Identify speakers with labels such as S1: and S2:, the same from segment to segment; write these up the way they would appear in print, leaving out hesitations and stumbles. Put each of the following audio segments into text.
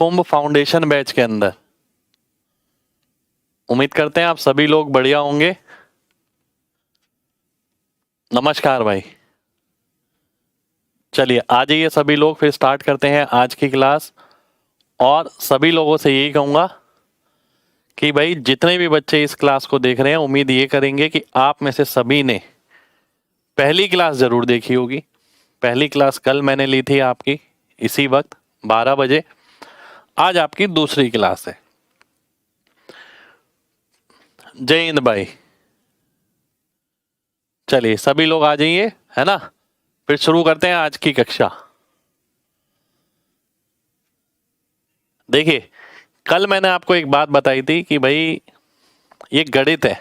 S1: कुंभ foundation batch के अंदर। उम्मीद करते हैं आप सभी लोग बढ़िया होंगे। नमस्कार भाई, चलिए आ जाइए सभी लोग, फिर स्टार्ट करते हैं आज की क्लास। और सभी लोगों से यही कहूँगा कि भाई जितने भी बच्चे इस क्लास को देख रहे हैं, उम्मीद ये करेंगे कि आप में से सभी ने पहली क्लास ज़रूर देखी होगी। पहली क्लास कल मैंने ली थी आपकी इसी वक्त 12 बजे। आज आपकी दूसरी क्लास है। जय हिंद भाई, चलिए सभी लोग आ जाइए, है ना। फिर शुरू करते हैं आज की कक्षा। देखिए, कल मैंने आपको एक बात बताई थी कि भाई ये गणित है।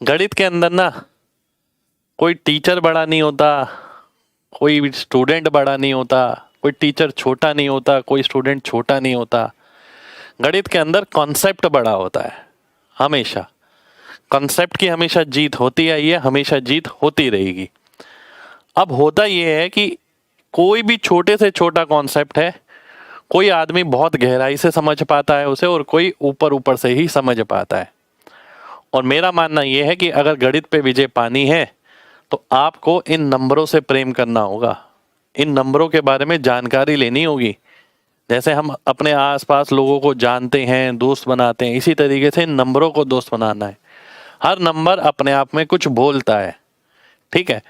S1: गणित के अंदर ना कोई टीचर बड़ा नहीं होता, कोई स्टूडेंट बड़ा नहीं होता, कोई टीचर छोटा नहीं होता, कोई स्टूडेंट छोटा नहीं होता। गणित के अंदर कॉन्सेप्ट बड़ा होता है। हमेशा कॉन्सेप्ट की हमेशा जीत होती आई है, हमेशा जीत होती रहेगी। अब होता यह है कि कोई भी छोटे से छोटा कॉन्सेप्ट है, कोई आदमी बहुत गहराई से समझ पाता है उसे, और कोई ऊपर ऊपर से ही समझ पाता है। और मेरा मानना यह है कि अगर गणित पे विजय पानी है तो आपको इन नंबरों से प्रेम करना होगा, इन नंबरों के बारे में जानकारी लेनी होगी। जैसे हम अपने आसपास लोगों को जानते हैं, दोस्त बनाते हैं, इसी तरीके से इन नंबरों को दोस्त बनाना है। हर नंबर अपने आप में कुछ बोलता है, ठीक है।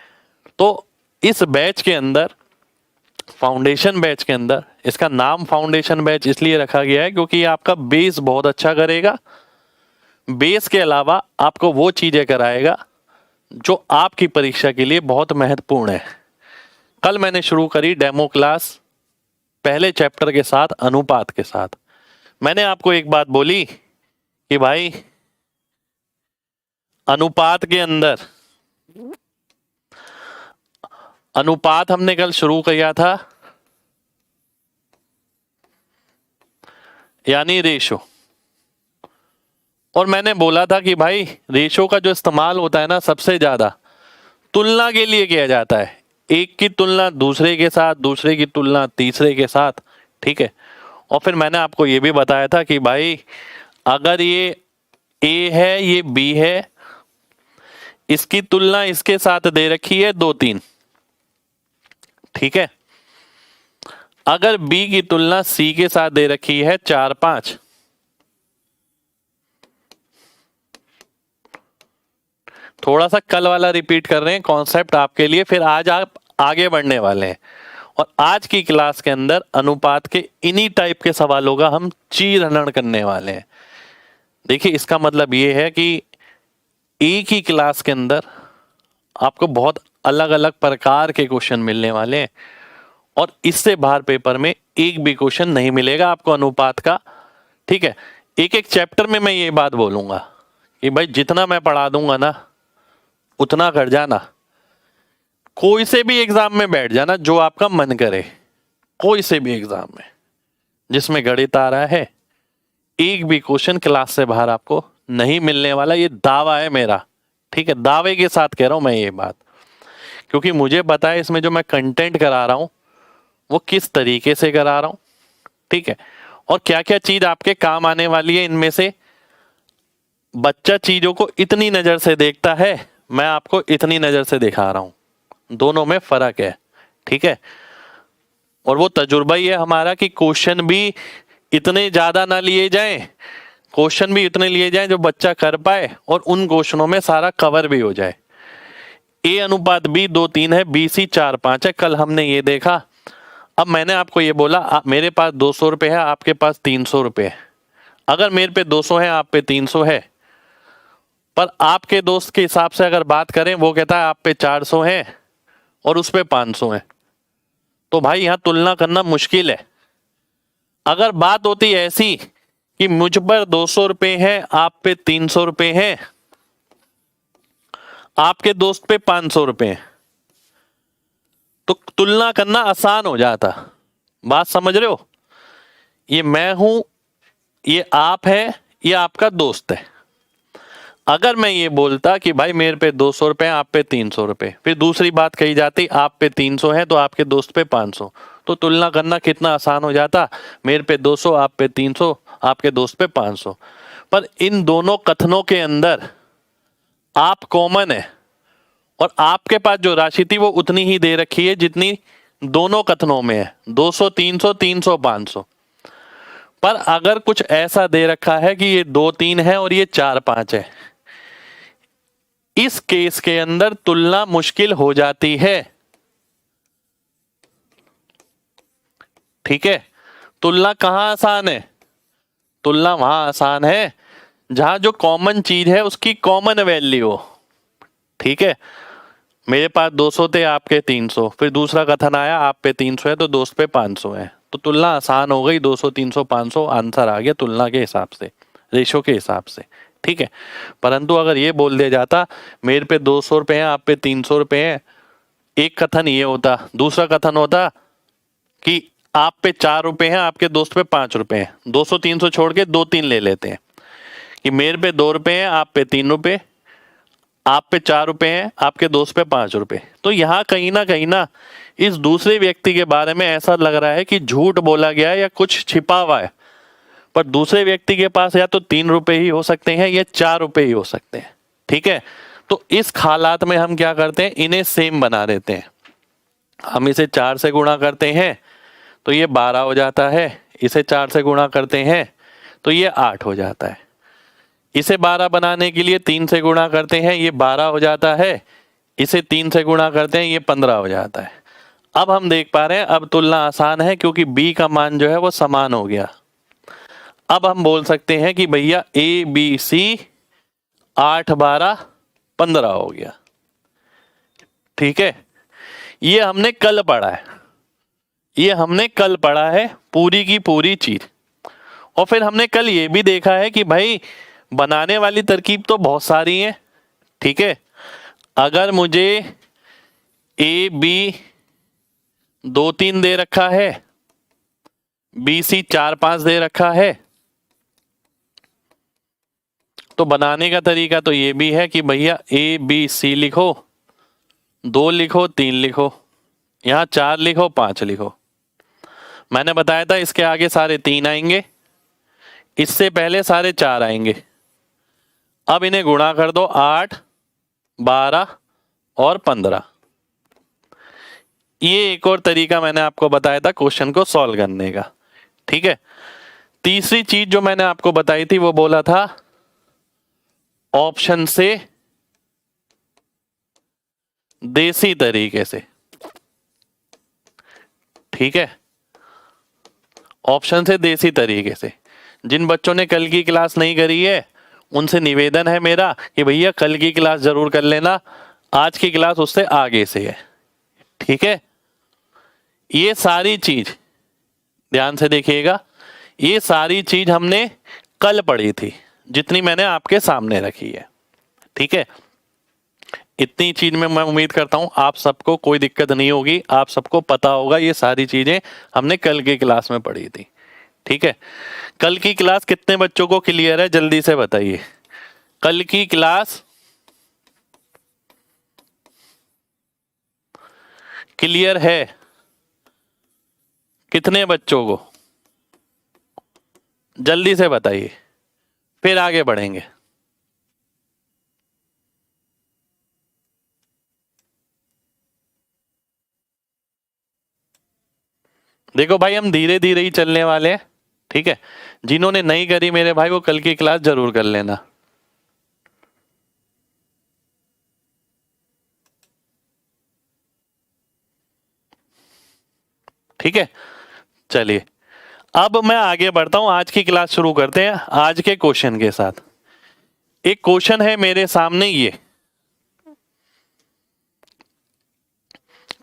S1: तो इस बैच के अंदर, फाउंडेशन बैच के अंदर, इसका नाम फाउंडेशन बैच इसलिए रखा गया है क्योंकि ये आपका बेस बहुत अच्छा करेगा। बेस के अलावा आपको वो चीजें कराएगा जो आपकी परीक्षा के लिए बहुत महत्वपूर्ण है। कल मैंने शुरू करी डेमो क्लास पहले चैप्टर के साथ, अनुपात के साथ। मैंने आपको एक बात बोली कि भाई अनुपात के अंदर, अनुपात हमने कल शुरू किया था, यानी रेशो। और मैंने बोला था कि भाई रेशो का जो इस्तेमाल होता है ना, सबसे ज्यादा तुलना के लिए किया जाता है। एक की तुलना दूसरे के साथ, दूसरे की तुलना तीसरे के साथ, ठीक है। और फिर मैंने आपको ये भी बताया था कि भाई अगर ये ए है, ये बी है, इसकी तुलना इसके साथ दे रखी है 2 3, ठीक है। अगर बी की तुलना सी के साथ दे रखी है 4 5, थोड़ा सा कल वाला रिपीट कर रहे हैं कॉन्सेप्ट आपके लिए, फिर आज आप आगे बढ़ने वाले हैं। और आज की क्लास के अंदर अनुपात के इन्हीं टाइप के सवालों का हम चीर हरण करने वाले हैं। देखिए, इसका मतलब ये है कि एक ही क्लास के अंदर आपको बहुत अलग अलग प्रकार के क्वेश्चन मिलने वाले हैं, और इससे बाहर पेपर में एक भी क्वेश्चन नहीं मिलेगा आपको अनुपात का, ठीक है। एक एक चैप्टर में मैं ये बात बोलूंगा कि भाई जितना मैं पढ़ा दूंगा ना, उतना कर जाना। कोई से भी एग्जाम में बैठ जाना जो आपका मन करे, कोई से भी एग्जाम में जिसमें गणित आ रहा है, एक भी क्वेश्चन क्लास से बाहर आपको नहीं मिलने वाला। ये दावा है मेरा, ठीक है। दावे के साथ कह रहा हूं मैं ये बात, क्योंकि मुझे पता है इसमें जो मैं कंटेंट करा रहा हूं वो किस तरीके से करा रहा हूं, ठीक है। और क्या क्या चीज आपके काम आने वाली है इनमें से। बच्चा चीजों को इतनी नजर से देखता है, मैं आपको इतनी नजर से दिखा रहा हूं, दोनों में फर्क है, ठीक है। और वो तजुर्बा ही है हमारा कि क्वेश्चन भी इतने ज्यादा ना लिए जाएं, क्वेश्चन भी इतने लिए जाएं जो बच्चा कर पाए, और उन क्वेश्चनों में सारा कवर भी हो जाए। ए अनुपात बी 2 3 है, बी सी 4 5 है, कल हमने ये देखा। अब मैंने आपको ये बोला मेरे पास 200 रुपये है, आपके पास 300 रुपये है। अगर मेरे पे 200 है, आप पे 300 है, पर आपके दोस्त के हिसाब से अगर बात करें, वो कहता है आप पे 400 है और उस पे 500 है, तो भाई यहां तुलना करना मुश्किल है। अगर बात होती ऐसी कि मुझ पर 200 रुपये है, आप पे 300 रुपये है, आपके दोस्त पे 500 रुपये है, तो तुलना करना आसान हो जाता। बात समझ रहे हो। ये मैं हूं, ये आप है, ये आपका दोस्त है। अगर मैं ये बोलता कि भाई मेरे पे 200 रुपये, आप पे 300 रुपये, फिर दूसरी बात कही जाती आप पे 300 है तो आपके दोस्त पे 500, तो तुलना करना कितना आसान हो जाता, मेरे पे 200, आप पे 300, आपके दोस्त पे 500। पर इन दोनों कथनों के अंदर आप कॉमन है और आपके पास जो राशि थी वो उतनी ही दे रखी है जितनी दोनों कथनों में है, 200, 300, 300, 500। पर अगर कुछ ऐसा दे रखा है कि ये 2, 3 है और ये 4, 5 है, इस केस के अंदर तुलना मुश्किल हो जाती है। ठीक है, तुलना कहां आसान है? तुलना वहां आसान है जहां जो कॉमन चीज है उसकी कॉमन वैल्यू हो। ठीक है, मेरे पास 200 थे, आपके 300, फिर दूसरा कथन आया आप पे 300 है तो दोस्त पे 500 है, तो तुलना आसान हो गई। 200, 300, 500 आंसर आ गया तुलना के हिसाब से, रेशो के हिसाब से। ठीक है, परंतु अगर ये बोल दिया जाता मेरे पे 200 रुपए हैं, आप पे 300 रुपए हैं, एक कथन ये होता, दूसरा कथन होता कि आप पे 4 रुपए हैं, आपके दोस्त पे 5 रुपए हैं, 200, 300 छोड़ के 2, 3 ले लेते हैं कि मेरे पे 2 रुपए हैं, आप पे 3 रुपए, आप पे 4 रुपए हैं, आपके दोस्त पे 5 रुपए। तो यहाँ कहीं ना इस दूसरे व्यक्ति के बारे में ऐसा लग रहा है कि झूठ बोला गया है या कुछ छिपा हुआ है, पर दूसरे व्यक्ति के पास या तो 3 रुपए ही हो सकते हैं या 4 रुपए ही हो सकते हैं। ठीक है, तो इस हालात में हम क्या करते हैं, इन्हें सेम बना देते हैं। हम इसे 4 से गुणा करते हैं तो ये 12 हो जाता है, इसे 4 से गुणा करते हैं तो ये 8 हो जाता है, इसे 12 बनाने के लिए 3 से गुणा करते हैं, ये 12 हो जाता है, इसे 3 से गुणा करते हैं, ये 15 हो जाता है। अब हम देख पा रहे हैं अब तुलना आसान है क्योंकि b का मान जो है वो समान हो गया। अब हम बोल सकते हैं कि भैया ए बी सी 8, 12, 15 हो गया। ठीक है, ये हमने कल पढ़ा है, ये हमने कल पढ़ा है पूरी की पूरी चीज। और फिर हमने कल ये भी देखा है कि भाई बनाने वाली तरकीब तो बहुत सारी है। ठीक है, अगर मुझे ए बी 2, 3 दे रखा है, बी सी 4, 5 दे रखा है, तो बनाने का तरीका तो ये भी है कि भैया ए बी सी लिखो, 2 लिखो, 3 लिखो, यहां 4 लिखो, 5 लिखो। मैंने बताया था इसके आगे सारे 3 आएंगे, इससे पहले सारे 4 आएंगे। अब इन्हें गुणा कर दो, 8, 12 और 15। ये एक और तरीका मैंने आपको बताया था क्वेश्चन को सॉल्व करने का। ठीक है, तीसरी चीज जो मैंने आपको बताई थी वो बोला था ऑप्शन से देसी तरीके से। ठीक है, ऑप्शन से देसी तरीके से। जिन बच्चों ने कल की क्लास नहीं करी है उनसे निवेदन है मेरा कि भैया कल की क्लास जरूर कर लेना, आज की क्लास उससे आगे से है। ठीक है, ये सारी चीज ध्यान से देखिएगा, ये सारी चीज हमने कल पढ़ी थी जितनी मैंने आपके सामने रखी है। ठीक है, इतनी चीज में मैं उम्मीद करता हूं आप सबको कोई दिक्कत नहीं होगी, आप सबको पता होगा ये सारी चीजें हमने कल की क्लास में पढ़ी थी। ठीक है, कल की क्लास कितने बच्चों को क्लियर है जल्दी से बताइए। कल की क्लास क्लियर है कितने बच्चों को, जल्दी से बताइए, फिर आगे बढ़ेंगे। देखो भाई हम धीरे धीरे ही चलने वाले हैं। ठीक है, जिन्होंने नहीं करी मेरे भाई वो कल की क्लास जरूर कर लेना। ठीक है, चलिए अब मैं आगे बढ़ता हूं, आज की क्लास शुरू करते हैं आज के क्वेश्चन के साथ। एक क्वेश्चन है मेरे सामने, ये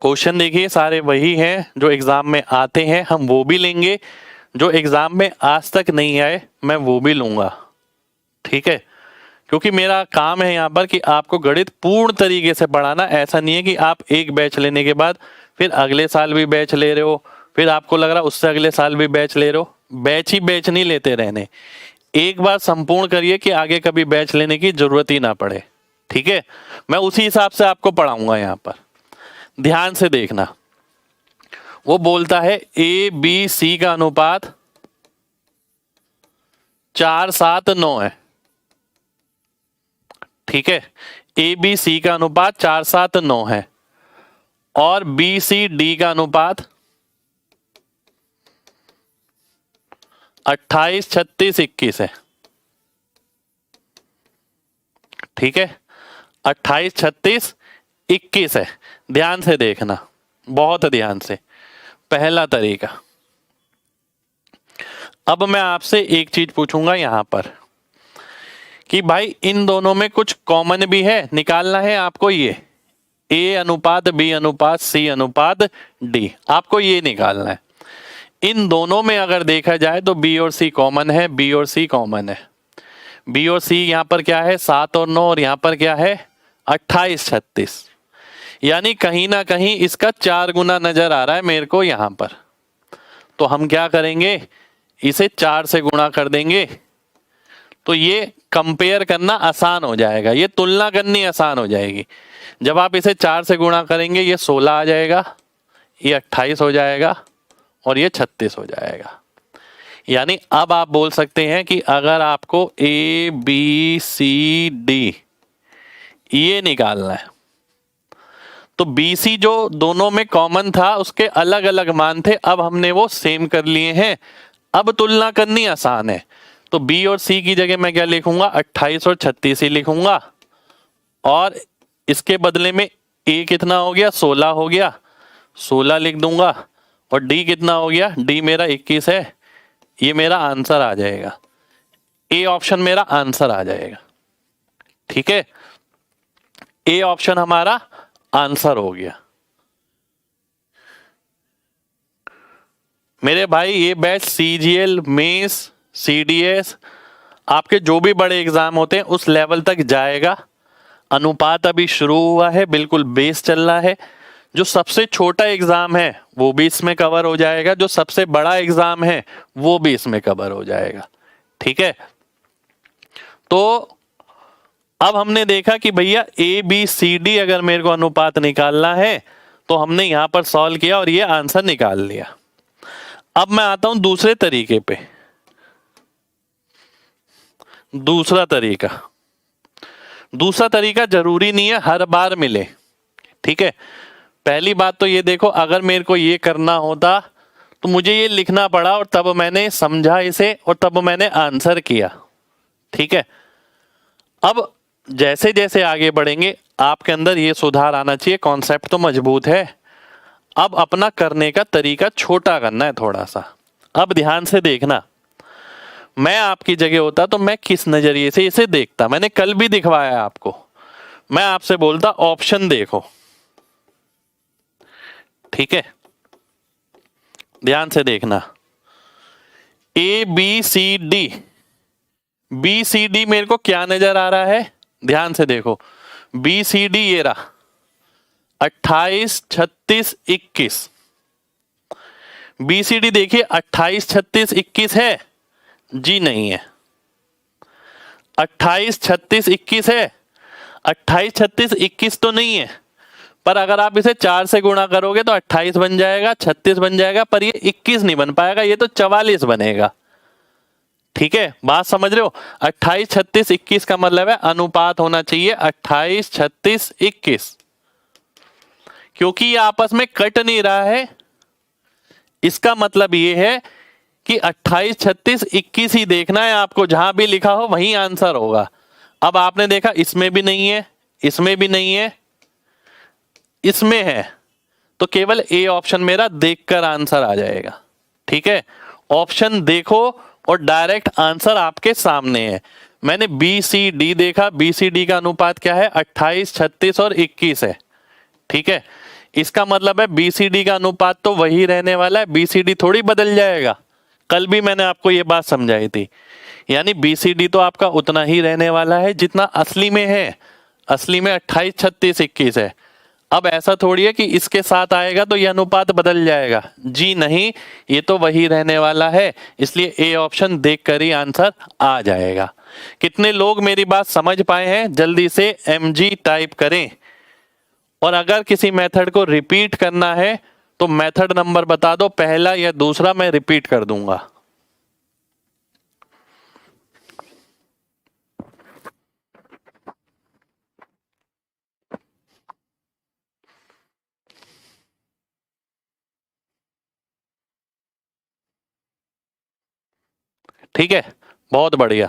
S1: क्वेश्चन देखिए सारे वही हैं जो एग्जाम में आते हैं, हम वो भी लेंगे, जो एग्जाम में आज तक नहीं आए मैं वो भी लूंगा। ठीक है, क्योंकि मेरा काम है यहाँ पर कि आपको गणित पूर्ण तरीके से पढ़ाना। ऐसा नहीं है कि आप एक बैच लेने के बाद फिर अगले साल भी बैच ले रहे हो, फिर आपको लग रहा उससे अगले साल भी बैच ले रहे हो। बैच ही बैच नहीं लेते रहने, एक बार संपूर्ण करिए कि आगे कभी बैच लेने की जरूरत ही ना पड़े। ठीक है, मैं उसी हिसाब से आपको पढ़ाऊंगा। यहाँ पर ध्यान से देखना, वो बोलता है ए बी सी का अनुपात 4:7:9 है। ठीक है, ए बी सी का अनुपात 4:7:9 है और बी सी डी का अनुपात 28:36:21 है। ठीक है, 28:36:21 है। ध्यान से देखना, बहुत ध्यान से। पहला तरीका। अब मैं आपसे एक चीज पूछूंगा यहां पर कि भाई इन दोनों में कुछ कॉमन भी है, निकालना है आपको। ये ए अनुपात बी अनुपात सी अनुपात डी, आपको ये निकालना है। इन दोनों में अगर देखा जाए तो बी और सी कॉमन है, बी और सी कॉमन है। बी और सी यहाँ पर क्या है 7 और 9, और यहाँ पर क्या है 28:36। यानी कहीं ना कहीं इसका 4 गुना नजर आ रहा है मेरे को यहाँ पर। तो हम क्या करेंगे, इसे 4 से गुणा कर देंगे तो ये कंपेयर करना आसान हो जाएगा, ये तुलना करनी आसान हो जाएगी। जब आप इसे 4 से गुणा करेंगे ये 16 आ जाएगा, ये 28 हो जाएगा और ये 36 हो जाएगा। यानी अब आप बोल सकते हैं कि अगर आपको ए बी सी डी ये निकालना है तो बी सी जो दोनों में कॉमन था उसके अलग अलग मान थे, अब हमने वो सेम कर लिए हैं। अब तुलना करनी आसान है, तो बी और सी की जगह मैं क्या लिखूंगा 28 और 36 ही लिखूंगा, और इसके बदले में ए कितना हो गया 16 हो गया, 16 लिख दूंगा, और डी कितना हो गया, डी मेरा 21 है। ये मेरा आंसर आ जाएगा, ए ऑप्शन मेरा आंसर आ जाएगा। ठीक है, ए ऑप्शन हमारा आंसर हो गया। मेरे भाई ये बैच सीजीएल मेंस सीडीएस आपके जो भी बड़े एग्जाम होते हैं उस लेवल तक जाएगा। अनुपात अभी शुरू हुआ है, बिल्कुल बेस चल रहा है। जो सबसे छोटा एग्जाम है वो भी इसमें कवर हो जाएगा, जो सबसे बड़ा एग्जाम है वो भी इसमें कवर हो जाएगा। ठीक है, तो अब हमने देखा कि भैया ए बी सी डी अगर मेरे को अनुपात निकालना है तो हमने यहां पर सॉल्व किया और ये आंसर निकाल लिया। अब मैं आता हूं दूसरे तरीके पे। दूसरा तरीका जरूरी नहीं है हर बार मिले। ठीक है, पहली बात तो ये देखो, अगर मेरे को ये करना होता तो मुझे ये लिखना पड़ा और तब मैंने समझा इसे और तब मैंने आंसर किया। ठीक है, अब जैसे जैसे आगे बढ़ेंगे आपके अंदर ये सुधार आना चाहिए। कॉन्सेप्ट तो मजबूत है, अब अपना करने का तरीका छोटा करना है थोड़ा सा। अब ध्यान से देखना, मैं आपकी जगह होता तो मैं किस नजरिए से इसे देखता। मैंने कल भी दिखवाया आपको, मैं आपसे बोलता ऑप्शन देखो। ठीक है, ध्यान से देखना, A B C D, B C D मेरे को क्या नजर आ रहा है, ध्यान से देखो। बी सी डी ये रहा 28, 36, 21। बी सी डी देखिए 28, 36, 21 है जी, नहीं है। 28, 36, 21 है, 28, 36, 21 तो नहीं है, पर अगर आप इसे 4 से गुणा करोगे तो 28 बन जाएगा, 36 बन जाएगा, पर ये 21 नहीं बन पाएगा, ये तो 44 बनेगा। ठीक है, बात समझ रहे हो। 28, 36, 21 का मतलब है अनुपात होना चाहिए 28, 36, 21। क्योंकि ये आपस में कट नहीं रहा है, इसका मतलब ये है कि 28, 36, 21 ही देखना है आपको, जहां भी लिखा हो वहीं आंसर होगा। अब आपने देखा इसमें भी नहीं है, इसमें भी नहीं है, इसमें है, तो केवल ए ऑप्शन मेरा देखकर आंसर आ जाएगा। ठीक है, ऑप्शन देखो और डायरेक्ट आंसर आपके सामने है। मैंने बी सी डी देखा, बी सी डी का अनुपात क्या है 28, 36 और 21 है। ठीक है, इसका मतलब है बी सी डी का अनुपात तो वही रहने वाला है, बी सी डी थोड़ी बदल जाएगा। कल भी मैंने आपको ये बात समझाई थी, यानी बी सी डी तो आपका उतना ही रहने वाला है जितना असली में है। असली में 28, 36, 21 है। अब ऐसा थोड़ी है कि इसके साथ आएगा तो यह अनुपात बदल जाएगा, जी नहीं, ये तो वही रहने वाला है। इसलिए ए ऑप्शन देखकर ही आंसर आ जाएगा। कितने लोग मेरी बात समझ पाए हैं, जल्दी से MG टाइप करें। और अगर किसी मेथड को रिपीट करना है तो मेथड नंबर बता दो, पहला या दूसरा, मैं रिपीट कर दूंगा। ठीक है, बहुत बढ़िया,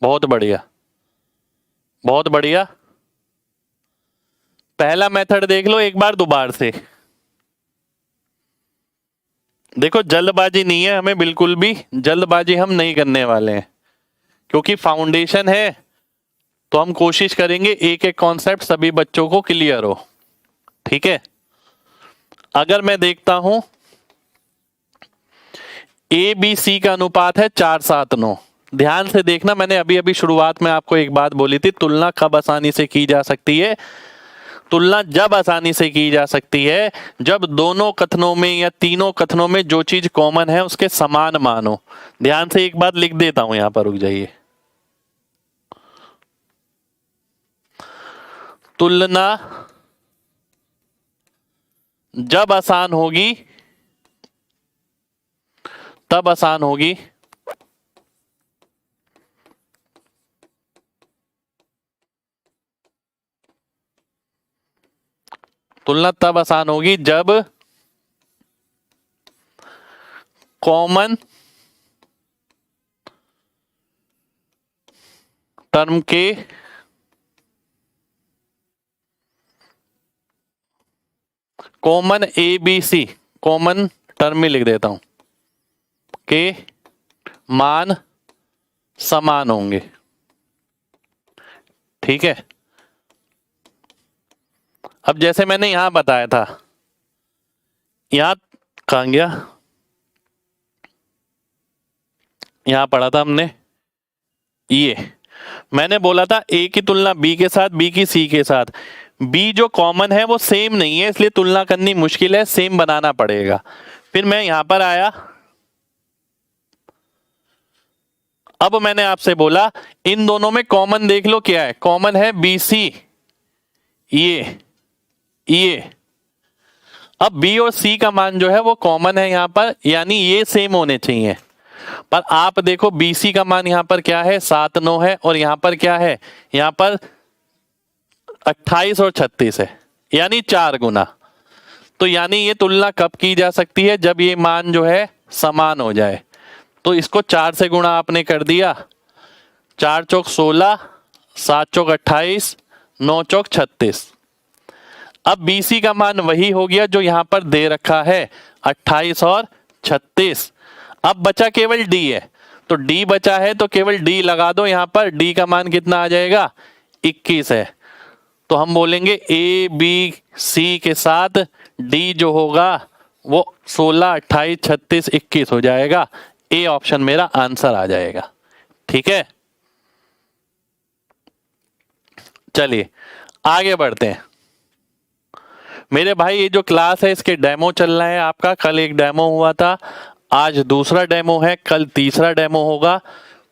S1: बहुत बढ़िया, बहुत बढ़िया। पहला मेथड देख लो एक बार दोबारा से। देखो जल्दबाजी नहीं है हमें, बिल्कुल भी जल्दबाजी हम नहीं करने वाले हैं, क्योंकि फाउंडेशन है तो हम कोशिश करेंगे एक एक कॉन्सेप्ट सभी बच्चों को क्लियर हो। ठीक है, अगर मैं देखता हूं ए बी सी का अनुपात है 4:7:9। ध्यान से देखना, मैंने अभी अभी शुरुआत में आपको एक बात बोली थी, तुलना कब आसानी से की जा सकती है। तुलना जब आसानी से की जा सकती है जब दोनों कथनों में या तीनों कथनों में जो चीज कॉमन है उसके समान मान हो। ध्यान से एक बात लिख देता हूं, यहां पर रुक जाइए। तुलना जब आसान होगी तब आसान होगी तुलना तब आसान होगी जब कॉमन टर्म के common A B C, common term में लिख देता हूं, के मान समान होंगे। ठीक है, अब जैसे मैंने यहां बताया था, यहां कहां गया, यहां पढ़ा था हमने, ये मैंने बोला था ए की तुलना बी के साथ, बी की सी के साथ। बी जो कॉमन है वो सेम नहीं है, इसलिए तुलना करनी मुश्किल है, सेम बनाना पड़ेगा। फिर मैं यहां पर आया, अब मैंने आपसे बोला इन दोनों में कॉमन देख लो क्या है, कॉमन है बी सी, ये अब बी और सी का मान जो है वो कॉमन है यहां पर, यानी ये सेम होने चाहिए। पर आप देखो BC का मान यहां पर क्या है, 7:9 है, और यहां पर क्या है, यहां पर 28 और 36 है, यानी 4 गुना। तो यानी ये तुलना कब की जा सकती है, जब ये मान जो है समान हो जाए। तो इसको 4 से गुणा आपने कर दिया, 4 चौक 16, 7 चौक 28, 9 चौक 36। अब BC का मान वही हो गया जो यहां पर दे रखा है, 28 और 36। अब बचा केवल D है, तो D बचा है तो केवल D लगा दो यहां पर। D का मान कितना आ जाएगा, 21 है। तो हम बोलेंगे A B C के साथ D जो होगा वो 16, 28, 36, 21 हो जाएगा। A ऑप्शन मेरा आंसर आ जाएगा। ठीक है, चलिए आगे बढ़ते हैं। मेरे भाई ये जो क्लास है इसके डेमो चल रहा है आपका, कल एक डेमो हुआ था, आज दूसरा डेमो है, कल तीसरा डेमो होगा।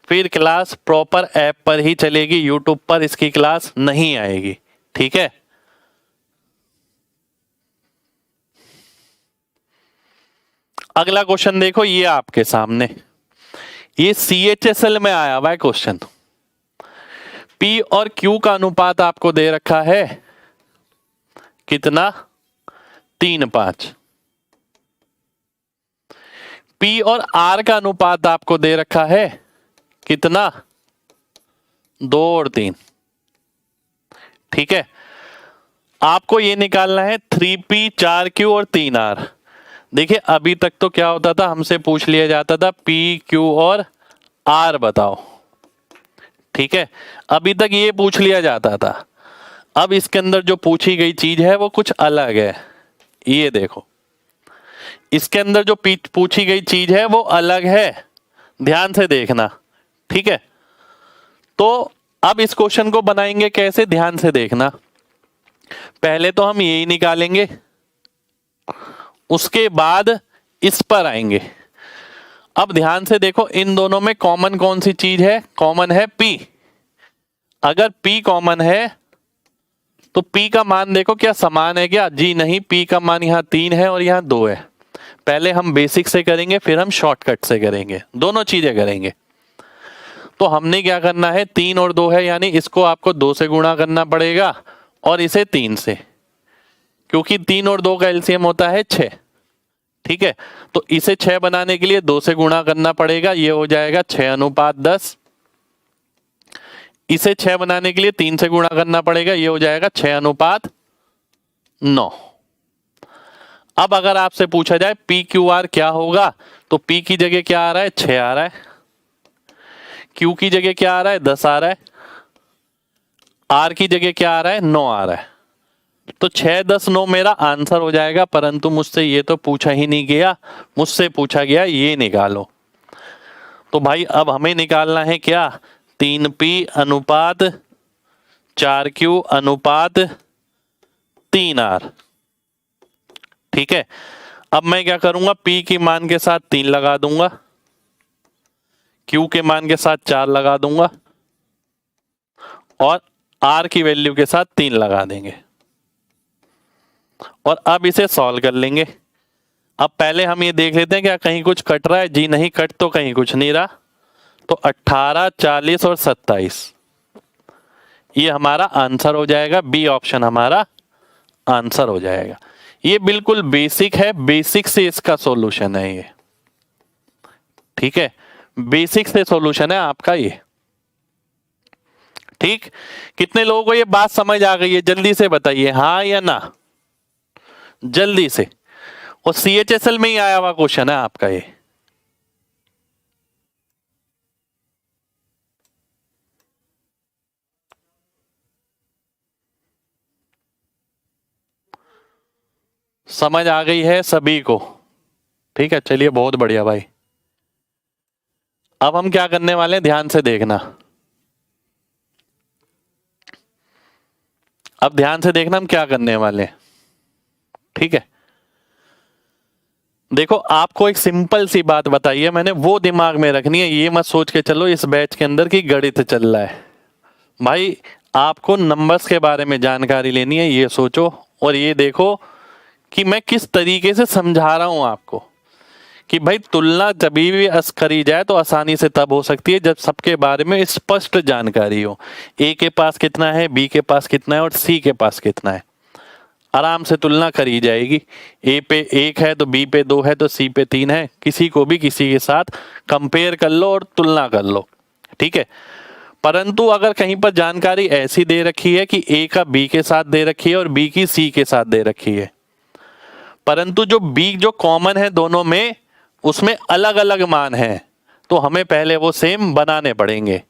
S1: फिर क्लास प्रॉपर ऐप पर ही चलेगी, यूट्यूब पर इसकी क्लास नहीं आएगी। ठीक है, अगला क्वेश्चन देखो, ये आपके सामने, ये CHSL में आया हुआ है क्वेश्चन। P और Q का अनुपात आपको दे रखा है कितना, 3:5। P और R का अनुपात आपको दे रखा है कितना, 2 और 3। ठीक है, आपको ये निकालना है 3P, 4Q और 3R। देखिए अभी तक तो क्या होता था, हमसे पूछ लिया जाता था P, Q और R बताओ। ठीक है, अभी तक ये पूछ लिया जाता था। अब इसके अंदर जो पूछी गई चीज है वो कुछ अलग है। ये देखो, इसके अंदर जो पूछी गई चीज है वो अलग है, ध्यान से देखना। ठीक है, तो अब इस क्वेश्चन को बनाएंगे कैसे, ध्यान से देखना। पहले तो हम यही निकालेंगे, उसके बाद इस पर आएंगे। अब ध्यान से देखो, इन दोनों में कॉमन कौन सी चीज है, कॉमन है P। अगर P कॉमन है तो P का मान देखो क्या समान है क्या? जी नहीं, P का मान यहाँ 3 है और यहाँ 2 है। पहले हम बेसिक से करेंगे, फिर हम शॉर्टकट से करेंगे, दोनों चीजें करेंगे। तो हमने क्या करना है, 3 और 2 है, यानी इसको आपको 2 से गुणा करना पड़ेगा और इसे 3 से, क्योंकि 3 और 2 का एलसीएम होता है 6। ठीक है, तो इसे 6 बनाने के लिए 2 से गुणा करना पड़ेगा, ये हो जाएगा 6:10। इसे 6 बनाने के लिए 3 से गुणा करना पड़ेगा, ये हो जाएगा 6:9। अब अगर आपसे पूछा जाए पी क्यू आर क्या होगा, तो P की जगह क्या आ रहा है, 6 आ रहा है। Q की जगह क्या आ रहा है, 10 आ रहा है। R की जगह क्या आ रहा है, 9 आ रहा है। तो 6, 10, 9 मेरा आंसर हो जाएगा, परंतु मुझसे ये तो पूछा ही नहीं गया, मुझसे पूछा गया ये निकालो। तो भाई अब हमें निकालना है क्या, 3P अनुपात 4Q अनुपात 3R। ठीक है, अब मैं क्या करूंगा, P की मान के साथ 3 लगा दूंगा, Q के मान के साथ 4 लगा दूंगा और R की वैल्यू के साथ 3 लगा देंगे और अब इसे सॉल्व कर लेंगे। अब पहले हम ये देख लेते हैं क्या कहीं कुछ कट रहा है। जी नहीं, कट तो कहीं कुछ नहीं रहा। तो 18, 40 और 27 ये हमारा आंसर हो जाएगा। बी ऑप्शन हमारा आंसर हो जाएगा। ये बिल्कुल बेसिक है, बेसिक से इसका सॉल्यूशन है ये। ठीक है, बेसिक से सॉल्यूशन है आपका ये। ठीक, कितने लोगों को ये बात समझ आ गई है, जल्दी से बताइए हाँ या ना, जल्दी से। और CHSL में ही आया हुआ क्वेश्चन है आपका ये। समझ आ गई है सभी को? ठीक है, चलिए बहुत बढ़िया भाई। अब हम क्या करने वाले हैं, ध्यान से देखना। अब ध्यान से देखना हम क्या करने वाले हैं। ठीक है, देखो आपको एक सिंपल सी बात बताइए मैंने, वो दिमाग में रखनी है। ये मत सोच के चलो इस बैच के अंदर की गणित चल रहा है। भाई आपको नंबर्स के बारे में जानकारी लेनी है, ये सोचो और ये देखो कि मैं किस तरीके से समझा रहा हूं आपको। कि भाई तुलना जब भी करी जाए तो आसानी से तब हो सकती है जब सबके बारे में स्पष्ट जानकारी हो। ए के पास कितना है, बी के पास कितना है और सी के पास कितना है, आराम से तुलना करी जाएगी। ए पे 1 है तो बी पे 2 है तो सी पे 3 है। किसी को भी किसी के साथ कंपेयर कर लो और तुलना कर लो। ठीक है, परंतु अगर कहीं पर जानकारी ऐसी दे रखी है कि ए का बी के साथ दे रखी है और बी की सी के साथ दे रखी है, परंतु जो बी जो कॉमन है दोनों में उसमें अलग अलग मान है, तो हमें पहले वो सेम बनाने पड़ेंगे।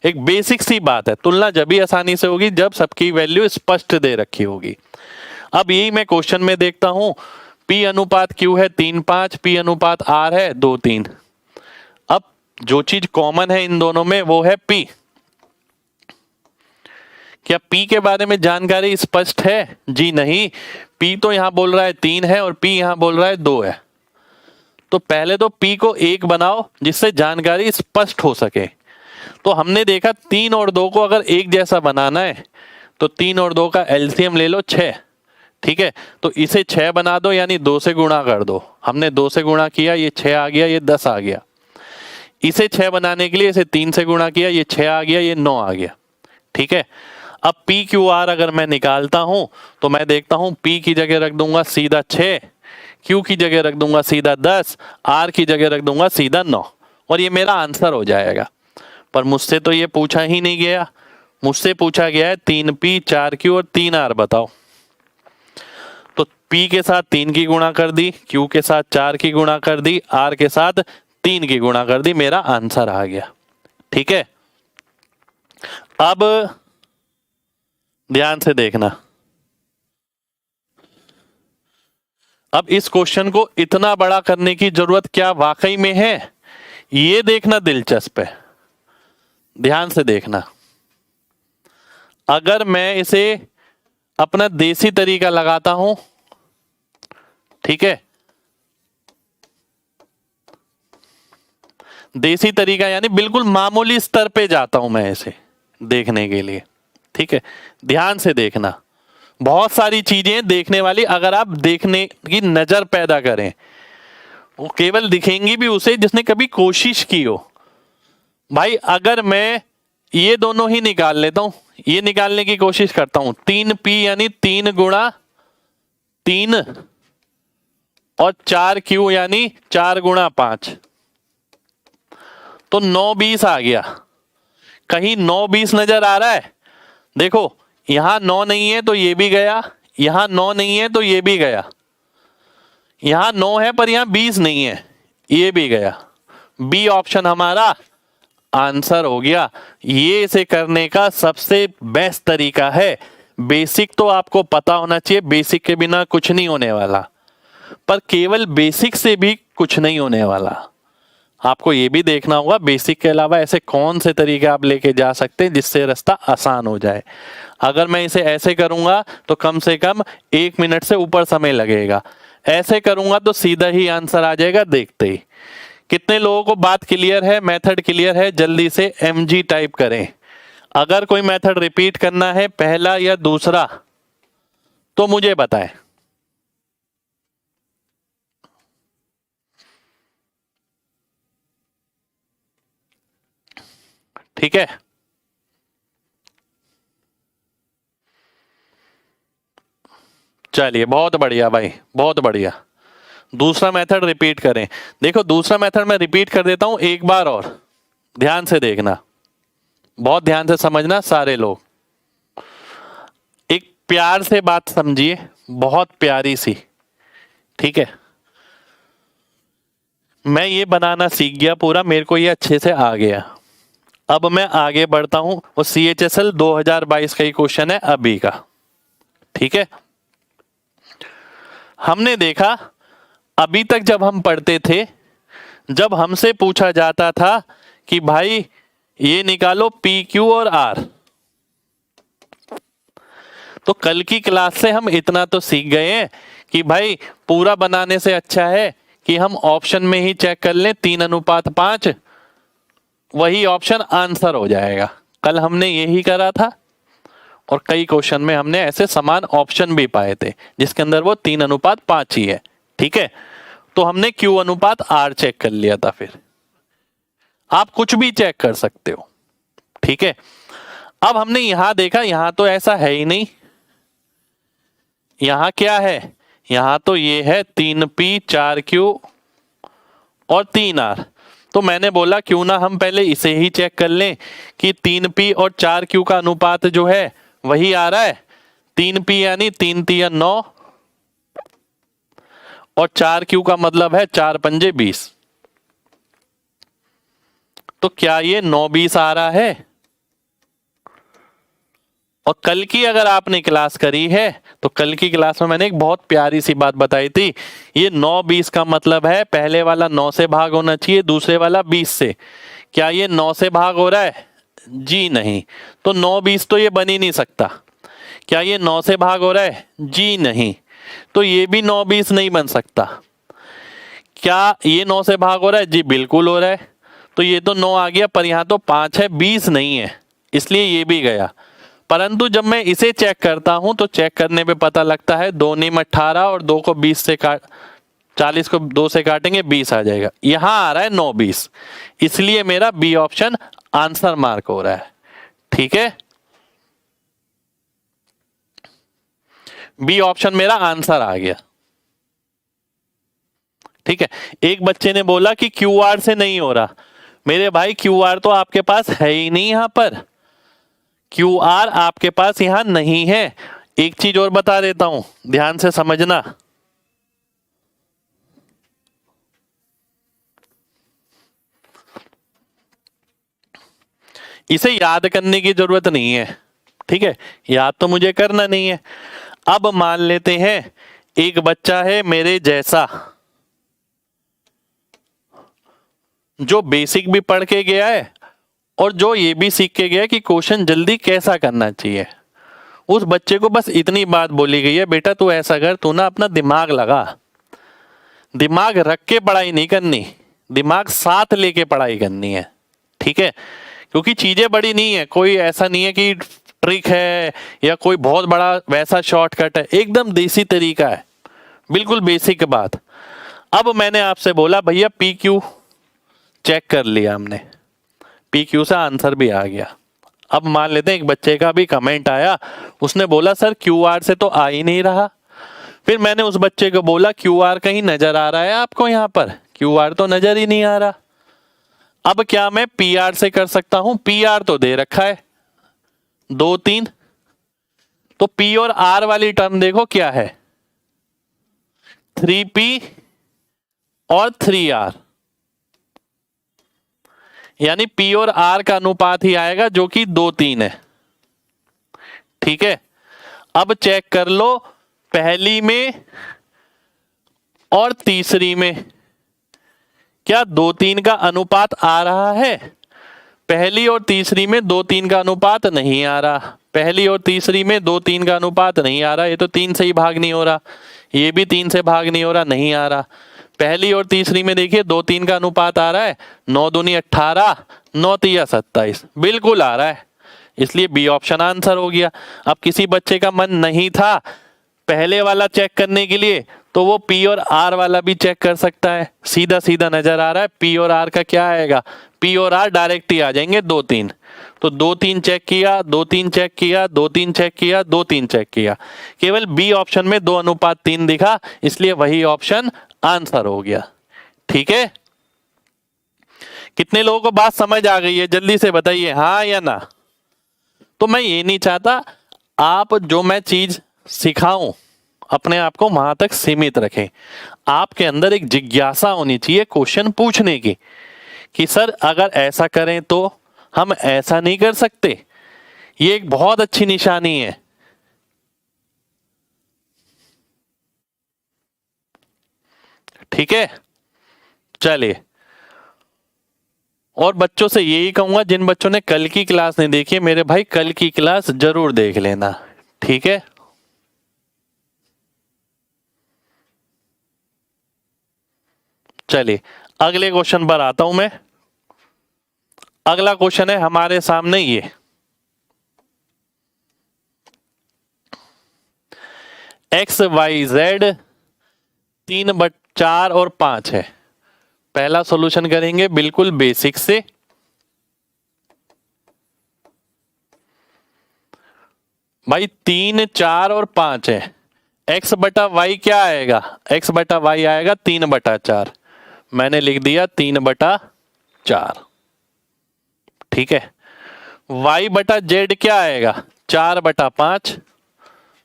S1: एक बेसिक सी बात है, तुलना जब भी आसानी से होगी जब सबकी वैल्यू स्पष्ट दे रखी होगी। अब यही मैं क्वेश्चन में देखता हूं, P अनुपात Q है 3:5, P अनुपात R है 2:3। अब जो चीज कॉमन है इन दोनों में वो है P। क्या P के बारे में जानकारी स्पष्ट है? जी नहीं, P तो यहां बोल रहा है 3 है और P यहां बोल रहा है 2 है। तो पहले तो P को 1 बनाओ जिससे जानकारी स्पष्ट हो सके। तो हमने देखा 3 और 2 को अगर एक जैसा बनाना है तो 3 और 2 का एलसीएम ले लो 6। ठीक है, तो इसे 6 बना दो, यानी 2 से गुणा कर दो। हमने 2 से गुणा किया, ये 6 आ गया, ये 10 आ गया। इसे 6 बनाने के लिए इसे 3 से गुणा किया, ये 6 आ गया, ये 9 आ गया। ठीक है, अब पी क्यू आर अगर मैं निकालता हूं तो मैं देखता हूं P की जगह रख दूंगा सीधा 6, Q की जगह रख दूंगा सीधा 10, R की जगह रख दूंगा सीधा 9 और ये मेरा आंसर हो जाएगा। पर मुझसे तो ये पूछा ही नहीं गया, मुझसे पूछा गया है 3P 4Q और 3R बताओ। तो P के साथ 3 की गुणा कर दी, Q के साथ 4 की गुणा कर दी, R के साथ 3 की गुणा कर दी, मेरा आंसर आ गया। ठीक है, अब ध्यान से देखना। अब इस क्वेश्चन को इतना बड़ा करने की जरूरत क्या वाकई में है, ये देखना दिलचस्प है। ध्यान से देखना। अगर मैं इसे अपना देसी तरीका लगाता हूं, ठीक है, देसी तरीका यानी बिल्कुल मामूली स्तर पे जाता हूं मैं इसे देखने के लिए। ठीक है, ध्यान से देखना। बहुत सारी चीजें देखने वाली, अगर आप देखने की नजर पैदा करें, वो केवल दिखेंगी भी उसे जिसने कभी कोशिश की हो। भाई अगर मैं ये दोनों ही निकाल लेता हूं, ये निकालने की कोशिश करता हूं, 3p यानी 3 गुणा 3 और 4q यानी 4 गुणा 5, तो 9 20 आ गया। कहीं 9 20 नजर आ रहा है? देखो यहां 9 नहीं है तो ये भी गया, यहां 9 नहीं है तो ये भी गया, यहां 9 है पर यहां 20 नहीं है, ये भी गया। बी ऑप्शन हमारा आंसर हो गया। ये इसे करने का सबसे बेस्ट तरीका है। बेसिक तो आपको पता होना चाहिए, बेसिक के बिना कुछ नहीं होने वाला, पर केवल बेसिक से भी कुछ नहीं होने वाला। आपको ये भी देखना होगा बेसिक के अलावा ऐसे कौन से तरीके आप लेके जा सकते हैं जिससे रास्ता आसान हो जाए। अगर मैं इसे ऐसे करूंगा तो कम से कम 1 मिनट से ऊपर समय लगेगा, ऐसे करूंगा तो सीधा ही आंसर आ जाएगा देखते ही। कितने लोगों को बात क्लियर है, मेथड क्लियर है? जल्दी से mg टाइप करें। अगर कोई मेथड रिपीट करना है, पहला या दूसरा, तो मुझे बताएं। ठीक है, चलिए बहुत बढ़िया भाई, बहुत बढ़िया। दूसरा मेथड रिपीट करें। देखो दूसरा मेथड मैं रिपीट कर देता हूं एक बार और, ध्यान से देखना, बहुत ध्यान से समझना सारे लोग। एक प्यार से बात समझिए, बहुत प्यारी सी, ठीक है? मैं ये बनाना सीख गया पूरा, मेरे को ये अच्छे से आ गया। अब मैं आगे बढ़ता हूं, वो CHSL 2022 का ही क्वेश्चन है अभी का, ठीक है? हमने देखा अभी तक जब हम पढ़ते थे, जब हमसे पूछा जाता था कि भाई ये निकालो PQ और R, तो कल की क्लास से हम इतना तो सीख गए हैं कि भाई पूरा बनाने से अच्छा है कि हम ऑप्शन में ही चेक कर लें 3:5, वही ऑप्शन आंसर हो जाएगा। कल हमने यही करा था और कई क्वेश्चन में हमने ऐसे समान ऑप्शन भी पाए थे जिसके अंदर वो 3:5 ही है, ठीक है? तो हमने Q/R चेक कर लिया था। फिर आप कुछ भी चेक कर सकते हो, ठीक है? अब हमने यहां देखा, यहां तो ऐसा है ही नहीं, यहां क्या है? यहां तो ये है 3p 4q और 3r। तो मैंने बोला क्यों ना हम पहले इसे ही चेक कर लें कि 3p और 4q का अनुपात जो है वही आ रहा है। 3p यानी 3 3 9 और 4q का मतलब है 4 5 20। तो क्या ये 9 20 आ रहा है? और कल की अगर आपने क्लास करी है तो कल की क्लास में मैंने एक बहुत प्यारी सी बात बताई थी, ये 9 20 का मतलब है पहले वाला 9 से भाग होना चाहिए, दूसरे वाला 20 से। क्या ये 9 से भाग हो रहा है? जी नहीं। तो 9 20 तो ये बन ही नहीं सकता। क्या ये 9 से भाग हो रहा है? जी नहीं। तो ये भी 9 20 नहीं बन सकता। क्या ये 9 से भाग हो रहा है? जी बिल्कुल हो रहा है। तो ये तो 9 आ गया, पर यहाँ तो 5 है, 20 नहीं है, इसलिए ये भी गया। परंतु जब मैं इसे चेक करता हूं तो चेक करने पे पता लगता है 2 नीम 18 और 2 को 20 से काट, 40 को 2 से काटेंगे 20 आ जाएगा। यहां आ रहा है 9 20, इसलिए मेरा बी ऑप्शन आंसर मार्क हो रहा है, ठीक है? बी ऑप्शन मेरा आंसर आ गया, ठीक है? एक बच्चे ने बोला कि QR से नहीं हो रहा। मेरे भाई QR तो आपके पास है ही नहीं, यहां पर QR आपके पास यहां नहीं है। एक चीज और बता देता हूं, ध्यान से समझना। इसे याद करने की जरूरत नहीं है, ठीक है? याद तो मुझे करना नहीं है। अब मान लेते हैं एक बच्चा है मेरे जैसा, जो बेसिक भी पढ़ के गया है और जो ये भी सीख के गया कि क्वेश्चन जल्दी कैसा करना चाहिए। उस बच्चे को बस इतनी बात बोली गई है, बेटा तू ऐसा कर, तू ना अपना दिमाग लगा, दिमाग रख के पढ़ाई नहीं करनी, दिमाग साथ लेके पढ़ाई करनी है, ठीक है? क्योंकि चीजें बड़ी नहीं है, कोई ऐसा नहीं है कि ट्रिक है या कोई बहुत बड़ा वैसा शॉर्टकट है, एकदम देसी तरीका है, बिल्कुल बेसिक बात। अब मैंने आपसे बोला भैया पी क्यू चेक कर लिया हमने, पी क्यू से आंसर भी आ गया। अब मान लेते हैं एक बच्चे का भी कमेंट आया, उसने बोला सर क्यू आर से तो आ ही नहीं रहा। फिर मैंने उस बच्चे को बोला क्यू आर कहीं नजर आ रहा है आपको, यहाँ पर क्यू आर तो नजर ही नहीं आ रहा। अब क्या मैं पी आर से कर सकता हूं? पी आर तो दे रखा है 2 3, तो पी और आर वाली टर्म देखो क्या है, 3p और 3r, यानी पी और आर का अनुपात ही आएगा जो कि 2 3 है। ठीक है, अब चेक कर लो पहली में और तीसरी में क्या 2 3 का अनुपात आ रहा है? पहली और तीसरी में 2 3 का अनुपात नहीं आ रहा, पहली और तीसरी में 2 3 का अनुपात नहीं आ रहा, ये तो 3 से ही भाग नहीं हो रहा, ये भी 3 से भाग नहीं हो रहा, नहीं आ रहा। पहली और तीसरी में देखिए 2 3 का अनुपात आ रहा है, 9 दूनी 18, 9 तिया 27, बिल्कुल आ रहा है, इसलिए बी ऑप्शन आंसर हो गया। अब किसी बच्चे का मन नहीं था पहले वाला चेक करने के लिए, तो वो पी और आर वाला भी चेक कर सकता है, सीधा सीधा नजर आ रहा है, पी और आर का क्या आएगा, पी और आर डायरेक्ट ही आ जाएंगे 2 3, तो 2 3 चेक किया, 2 3 चेक किया, 2 3 चेक किया, 2 3 चेक किया, केवल बी ऑप्शन में 2:3 दिखा, इसलिए वही ऑप्शन आंसर हो गया। ठीक है, कितने लोगों को बात समझ आ गई है? जल्दी से बताइए हाँ या ना। तो मैं ये नहीं चाहता आप जो मैं चीज सिखाऊं अपने आप को वहां तक सीमित रखें, आपके अंदर एक जिज्ञासा होनी चाहिए क्वेश्चन पूछने की कि सर अगर ऐसा करें तो हम ऐसा नहीं कर सकते। ये एक बहुत अच्छी निशानी है। ठीक है, चलिए, और बच्चों से यही कहूंगा जिन बच्चों ने कल की क्लास नहीं देखी है, मेरे भाई कल की क्लास जरूर देख लेना। ठीक है, चलिए अगले क्वेश्चन पर आता हूं मैं। अगला क्वेश्चन है हमारे सामने ये, एक्स वाई जेड 3 4 और 5 है। पहला सॉल्यूशन करेंगे बिल्कुल बेसिक से। भाई 3 4 और 5 है, x बटा वाई क्या आएगा, x बटा वाई आएगा 3/4, मैंने लिख दिया 3/4। ठीक है, y बटा जेड क्या आएगा, 4/5,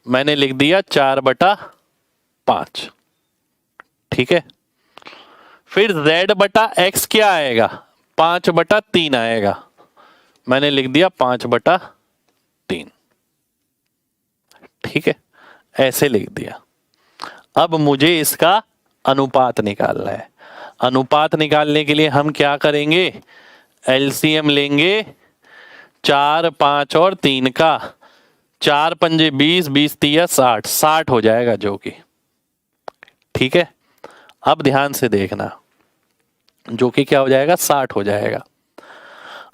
S1: मैंने लिख दिया 4/5। ठीक है, फिर z बटा x क्या आएगा, 5/3 आएगा, मैंने लिख दिया 5/3। ठीक है, ऐसे लिख दिया। अब मुझे इसका अनुपात निकालना है। अनुपात निकालने के लिए हम क्या करेंगे, एलसीएम लेंगे 4 5 और 3 का, 4 पंजे 20, 20 तिया 60, 60 हो जाएगा जो कि। ठीक है, अब ध्यान से देखना, जो कि क्या हो जाएगा, 60 हो जाएगा।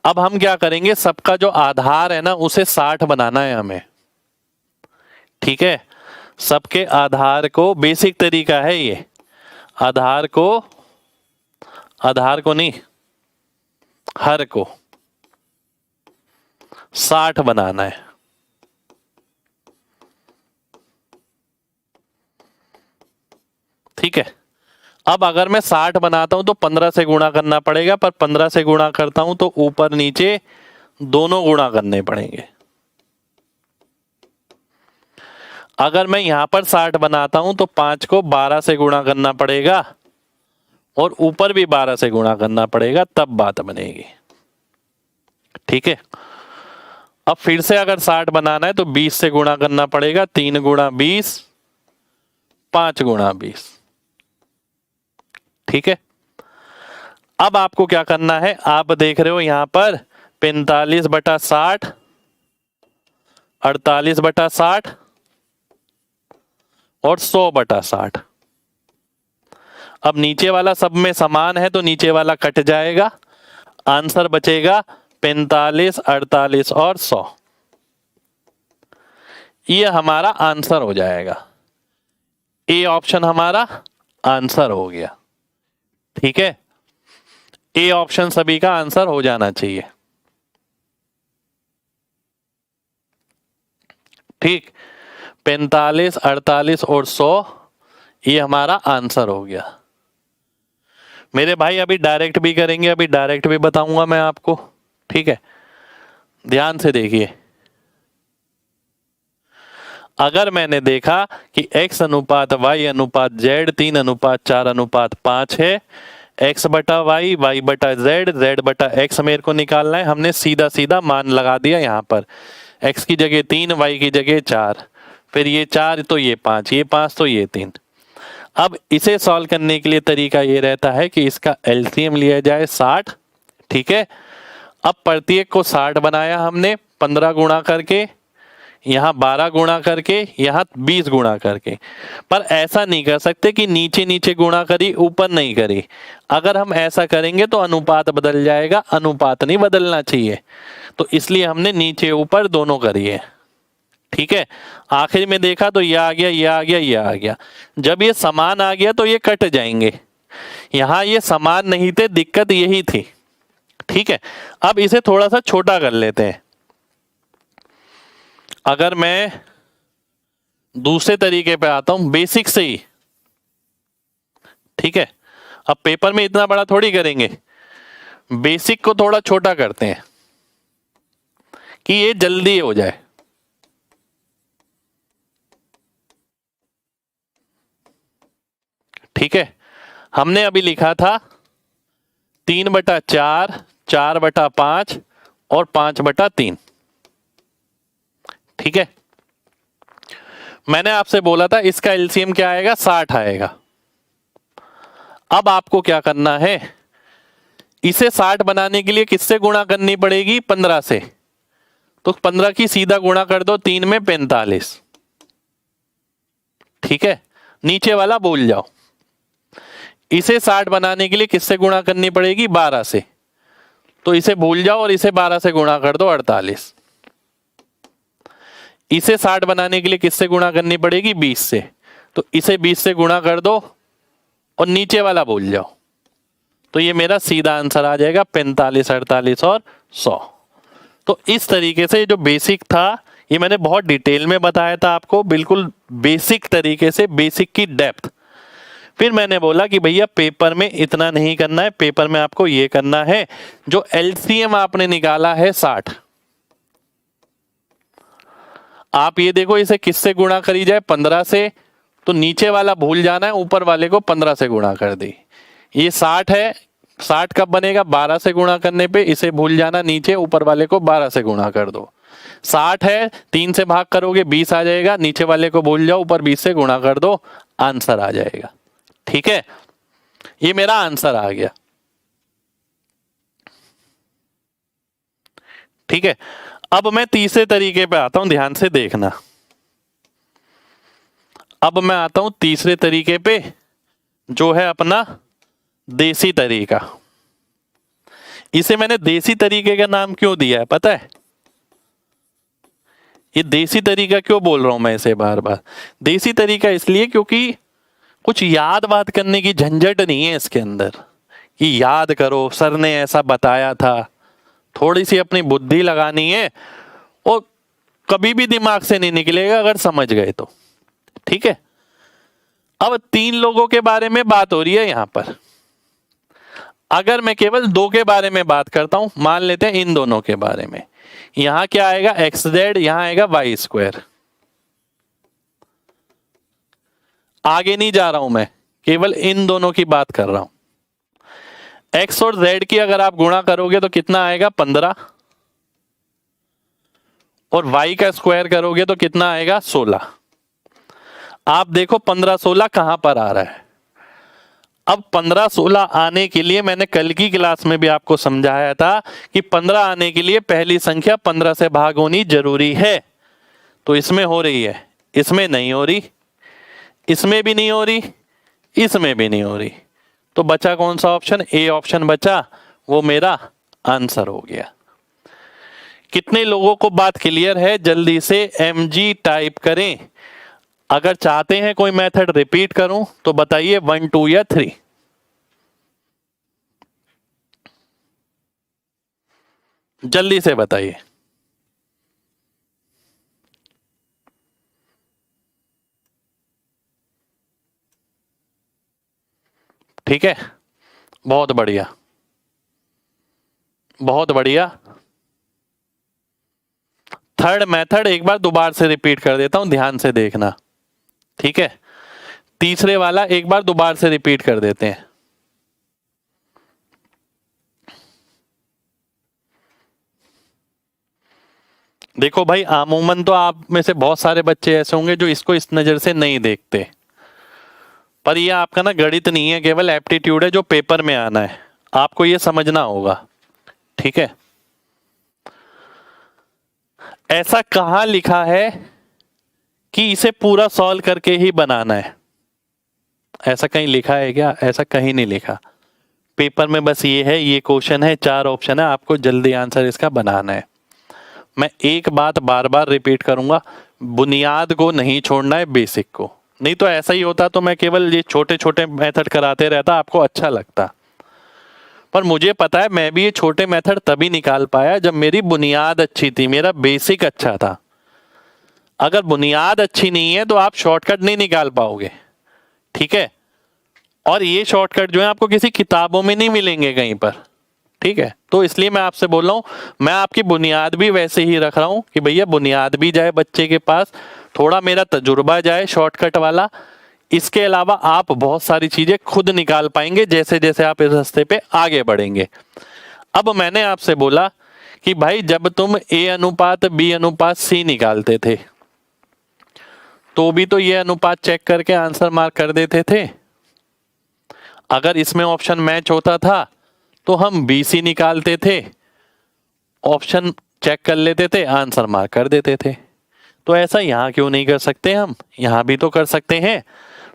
S1: अब हम क्या करेंगे, सबका जो आधार है ना उसे 60 बनाना है हमें। ठीक है, सबके आधार को, बेसिक तरीका है ये, आधार को नहीं, हर को 60 बनाना है। ठीक है, अब अगर मैं 60 बनाता हूं तो 15 से गुणा करना पड़ेगा, पर 15 से गुणा करता हूं तो ऊपर नीचे दोनों गुणा करने पड़ेंगे। अगर मैं यहां पर 60 बनाता हूं तो 5 को 12 से गुणा करना पड़ेगा और ऊपर भी 12 से गुणा करना पड़ेगा, तब बात बनेगी। ठीक है, अब फिर से अगर 60 बनाना है तो 20 से गुणा करना पड़ेगा, 3 गुणा 20, 5 गुणा 20। ठीक है, अब आपको क्या करना है, आप देख रहे हो यहां पर 45/60, 48/60 और 100/60। अब नीचे वाला सब में समान है तो नीचे वाला कट जाएगा, आंसर बचेगा 45, 48 और 100। ये हमारा आंसर हो जाएगा। ए ऑप्शन हमारा आंसर हो गया। ठीक है, ए ऑप्शन सभी का आंसर हो जाना चाहिए। ठीक, 45, 48 और 100 ये हमारा आंसर हो गया। मेरे भाई अभी डायरेक्ट भी करेंगे, अभी डायरेक्ट भी बताऊंगा मैं आपको। ठीक है, ध्यान से देखिए। अगर मैंने देखा कि x अनुपात y अनुपात z 3:4:5 है, x बटा y, y बटा z, z बटा x मेरे को निकालना है। हमने सीधा सीधा मान लगा दिया यहाँ पर, x की जगह 3, y की जगह 4, फिर ये 4 तो ये 5, ये 5 तो ये 3। अब इसे सॉल्व करने के लिए तरीका ये रहता है कि इसका एलसीएम लिया जाए 60। ठीक है, अब प्रत्येक को 60 बनाया हमने, 15 गुणा करके, यहाँ 12 गुणा करके, यहाँ 20 गुणा करके। पर ऐसा नहीं कर सकते कि नीचे नीचे गुणा करी ऊपर नहीं करी। अगर हम ऐसा करेंगे तो अनुपात बदल जाएगा, अनुपात नहीं बदलना चाहिए। तो इसलिए हमने नीचे ऊपर दोनों करी है। ठीक है, आखिर में देखा तो ये आ गया, ये आ गया, ये आ गया। जब ये समान आ गया तो ये कट जाएंगे। यहाँ ये समान नहीं थे, दिक्कत यही थी। ठीक है, अब इसे थोड़ा सा छोटा कर लेते हैं। अगर मैं दूसरे तरीके पे आता हूं, बेसिक से ही। ठीक है, अब पेपर में इतना बड़ा थोड़ी करेंगे, बेसिक को थोड़ा छोटा करते हैं कि ये जल्दी हो जाए। ठीक है, हमने अभी लिखा था 3/4, 4/5 और 5/3। ठीक है, मैंने आपसे बोला था इसका एलसीएम क्या आएगा, 60 आएगा। अब आपको क्या करना है, इसे 60 बनाने के लिए किससे गुणा करनी पड़ेगी, 15 से। तो 15 की सीधा गुणा कर दो, 3 में 45। ठीक है, नीचे वाला भूल जाओ। इसे 60 बनाने के लिए किससे गुणा करनी पड़ेगी, 12 से। तो इसे भूल जाओ और इसे 12 से गुणा कर दो, 48। इसे 60 बनाने के लिए किससे गुणा करनी पड़ेगी, 20 से। तो इसे 20 से गुणा कर दो और नीचे वाला भूल जाओ। तो ये मेरा सीधा आंसर आ जाएगा 45, 48 और 100। तो इस तरीके से जो बेसिक था ये मैंने बहुत डिटेल में बताया था आपको, बिल्कुल बेसिक तरीके से, बेसिक की डेप्थ। फिर मैंने बोला कि भैया पेपर में इतना नहीं करना है, पेपर में आपको ये करना है, जो एलसीएम आपने निकाला है 60, आप ये देखो इसे किससे गुणा करी जाए, 15 से। तो नीचे वाला भूल जाना है, ऊपर वाले को 15 से गुणा कर दी। ये 60 है, 60 कब बनेगा, 12 से गुणा करने पे। इसे भूल जाना, नीचे ऊपर वाले को 12 से गुणा कर दो। 60 है, 3 से भाग करोगे 20 आ जाएगा, नीचे वाले को भूल जाओ, ऊपर 20 से गुणा कर दो, आंसर आ जाएगा। ठीक है, ये मेरा आंसर आ गया। ठीक है, अब मैं तीसरे तरीके पे आता हूं, ध्यान से देखना। अब मैं आता हूं तीसरे तरीके पे, जो है अपना देसी तरीका। इसे मैंने देसी तरीके का नाम क्यों दिया है पता है? ये देसी तरीका क्यों बोल रहा हूं मैं इसे बार बार? देसी तरीका इसलिए क्योंकि कुछ याद बात करने की झंझट नहीं है इसके अंदर कि याद करो, सर ने ऐसा बताया था। थोड़ी सी अपनी बुद्धि लगानी है और कभी भी दिमाग से नहीं निकलेगा अगर समझ गए तो। ठीक है, अब 3 लोगों के बारे में बात हो रही है यहां पर। अगर मैं केवल 2 के बारे में बात करता हूं, मान लेते हैं इन दोनों के बारे में, यहां क्या आएगा xz, यहां आएगा y²। आगे नहीं जा रहा हूं मैं, केवल इन दोनों की बात कर रहा हूं। x और z की अगर आप गुणा करोगे तो कितना आएगा, 15। और y का स्क्वायर करोगे तो कितना आएगा, 16। आप देखो 15, 16 कहां पर आ रहा है। अब 15, 16 आने के लिए मैंने कल की क्लास में भी आपको समझाया था कि 15 आने के लिए पहली संख्या 15 से भाग होनी जरूरी है। तो इसमें हो रही है, इसमें नहीं हो रही, इसमें भी नहीं हो रही, इसमें भी नहीं हो रही। तो बचा कौन सा ऑप्शन, ए ऑप्शन बचा, वो मेरा आंसर हो गया। कितने लोगों को बात क्लियर है? जल्दी से mg टाइप करें। अगर चाहते हैं कोई मेथड रिपीट करूं तो बताइए 1 2 या 3। जल्दी से बताइए। ठीक है, बहुत बढ़िया, बहुत बढ़िया। थर्ड मेथड एक बार दोबारा से रिपीट कर देता हूं, ध्यान से देखना। ठीक है, तीसरे वाला एक बार दोबारा से रिपीट कर देते हैं। देखो भाई, अमूमन तो आप में से बहुत सारे बच्चे ऐसे होंगे जो इसको इस नजर से नहीं देखते, पर ये आपका ना गणित नहीं है, केवल एप्टीट्यूड है जो पेपर में आना है, आपको ये समझना होगा। ठीक है, ऐसा कहां लिखा है कि इसे पूरा सॉल्व करके ही बनाना है? ऐसा कहीं लिखा है क्या? ऐसा कहीं नहीं लिखा। पेपर में बस ये है, ये क्वेश्चन है, 4 ऑप्शन है, आपको जल्दी आंसर इसका बनाना है। मैं एक बात बार बार रिपीट करूंगा, बुनियाद को नहीं छोड़ना है, बेसिक को। नहीं तो ऐसा ही होता तो मैं केवल ये छोटे छोटे मेथड कराते रहता, आपको अच्छा लगता। पर मुझे पता है, मैं भी ये छोटे मेथड तभी निकाल पाया जब मेरी बुनियाद अच्छी थी, मेरा बेसिक अच्छा था। अगर बुनियाद अच्छी नहीं है तो आप शॉर्टकट नहीं निकाल पाओगे। ठीक है, और ये शॉर्टकट जो है आपको किसी किताबों में नहीं मिलेंगे कहीं पर। ठीक है, तो इसलिए मैं आपसे बोल रहा हूं, मैं आपकी बुनियाद भी वैसे ही रख रहा हूं कि भैया बुनियाद भी जाए बच्चे के पास, थोड़ा मेरा तजुर्बा जाए शॉर्टकट वाला। इसके अलावा आप बहुत सारी चीजें खुद निकाल पाएंगे जैसे जैसे आप इस रास्ते पे आगे बढ़ेंगे। अब मैंने आपसे बोला कि भाई जब तुम a अनुपात b अनुपात c निकालते थे तो भी तो ये अनुपात चेक करके आंसर मार्क कर देते थे। अगर इसमें ऑप्शन मैच होता था तो हम BC निकालते थे, ऑप्शन चेक कर लेते थे, आंसर मार्क कर देते थे। तो ऐसा यहां क्यों नहीं कर सकते? हम यहां भी तो कर सकते हैं।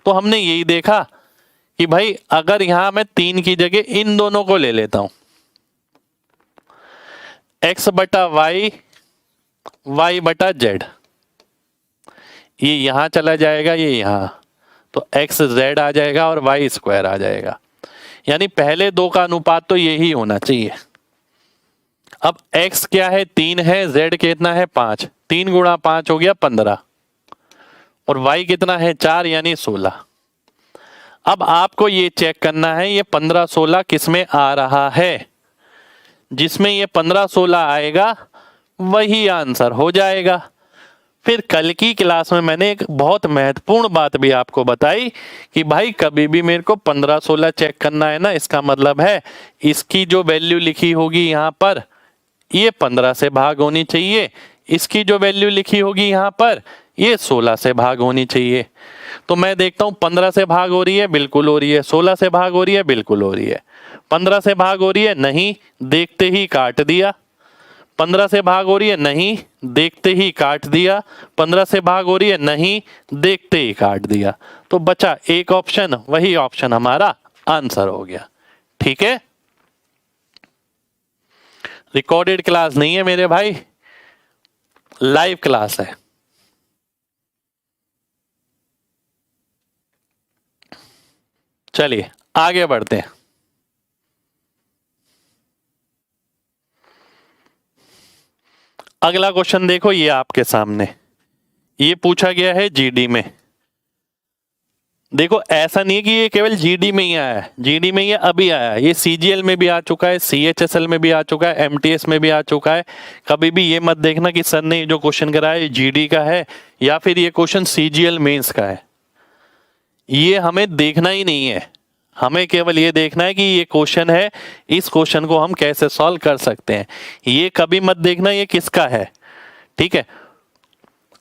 S1: तो हमने यही देखा कि भाई अगर यहां मैं 3 की जगह इन दोनों को ले लेता हूं, x बटा y, y बटा z, ये यहां चला जाएगा, ये यहां, तो x z आ जाएगा और y स्क्वायर आ जाएगा। यानी पहले दो का अनुपात तो यही होना चाहिए। अब x क्या है? 3 है, z कितना है? 5, 3 गुणा 5 हो गया 15, और y कितना है? 4 यानी 16। अब आपको ये चेक करना है ये 15 16 किसमें आ रहा है। जिसमें ये 15 16 आएगा वही आंसर हो जाएगा। फिर कल की क्लास में मैंने एक बहुत महत्वपूर्ण बात भी आपको बताई कि भाई कभी भी मेरे को 15 16 चेक करना है ना, इसका मतलब है इसकी जो वैल्यू लिखी होगी यहाँ पर ये 15 से भाग होनी चाहिए, इसकी जो वैल्यू लिखी होगी यहाँ पर ये 16 से भाग होनी चाहिए। तो मैं देखता हूँ 15 से भाग हो रही है, बिल्कुल हो रही है। 16 से भाग हो रही है, बिल्कुल हो रही है। 15 से भाग हो रही है, नहीं, देखते ही काट दिया। 15 से भाग हो रही है, नहीं, देखते ही काट दिया। 15 से भाग हो रही है, नहीं, देखते ही काट दिया। तो बचा एक ऑप्शन, वही ऑप्शन हमारा आंसर हो गया। ठीक है, रिकॉर्डेड क्लास नहीं है मेरे भाई, लाइव क्लास है। चलिए आगे बढ़ते हैं। अगला क्वेश्चन देखो, ये आपके सामने ये पूछा गया है जीडी में। देखो ऐसा नहीं है कि ये केवल जीडी में ही आया है, जीडी में ये अभी आया है, ये सीजीएल में भी आ चुका है, सीएचएसएल में भी आ चुका है, एमटीएस में भी आ चुका है। कभी भी ये मत देखना कि सर ने जो क्वेश्चन कराया ये जीडी का है या फिर ये क्वेश्चन सीजीएल मेंस का है। ये हमें देखना ही नहीं है, हमें केवल ये देखना है कि ये क्वेश्चन है, इस क्वेश्चन को हम कैसे सॉल्व कर सकते हैं। ये कभी मत देखना ये किसका है। ठीक है,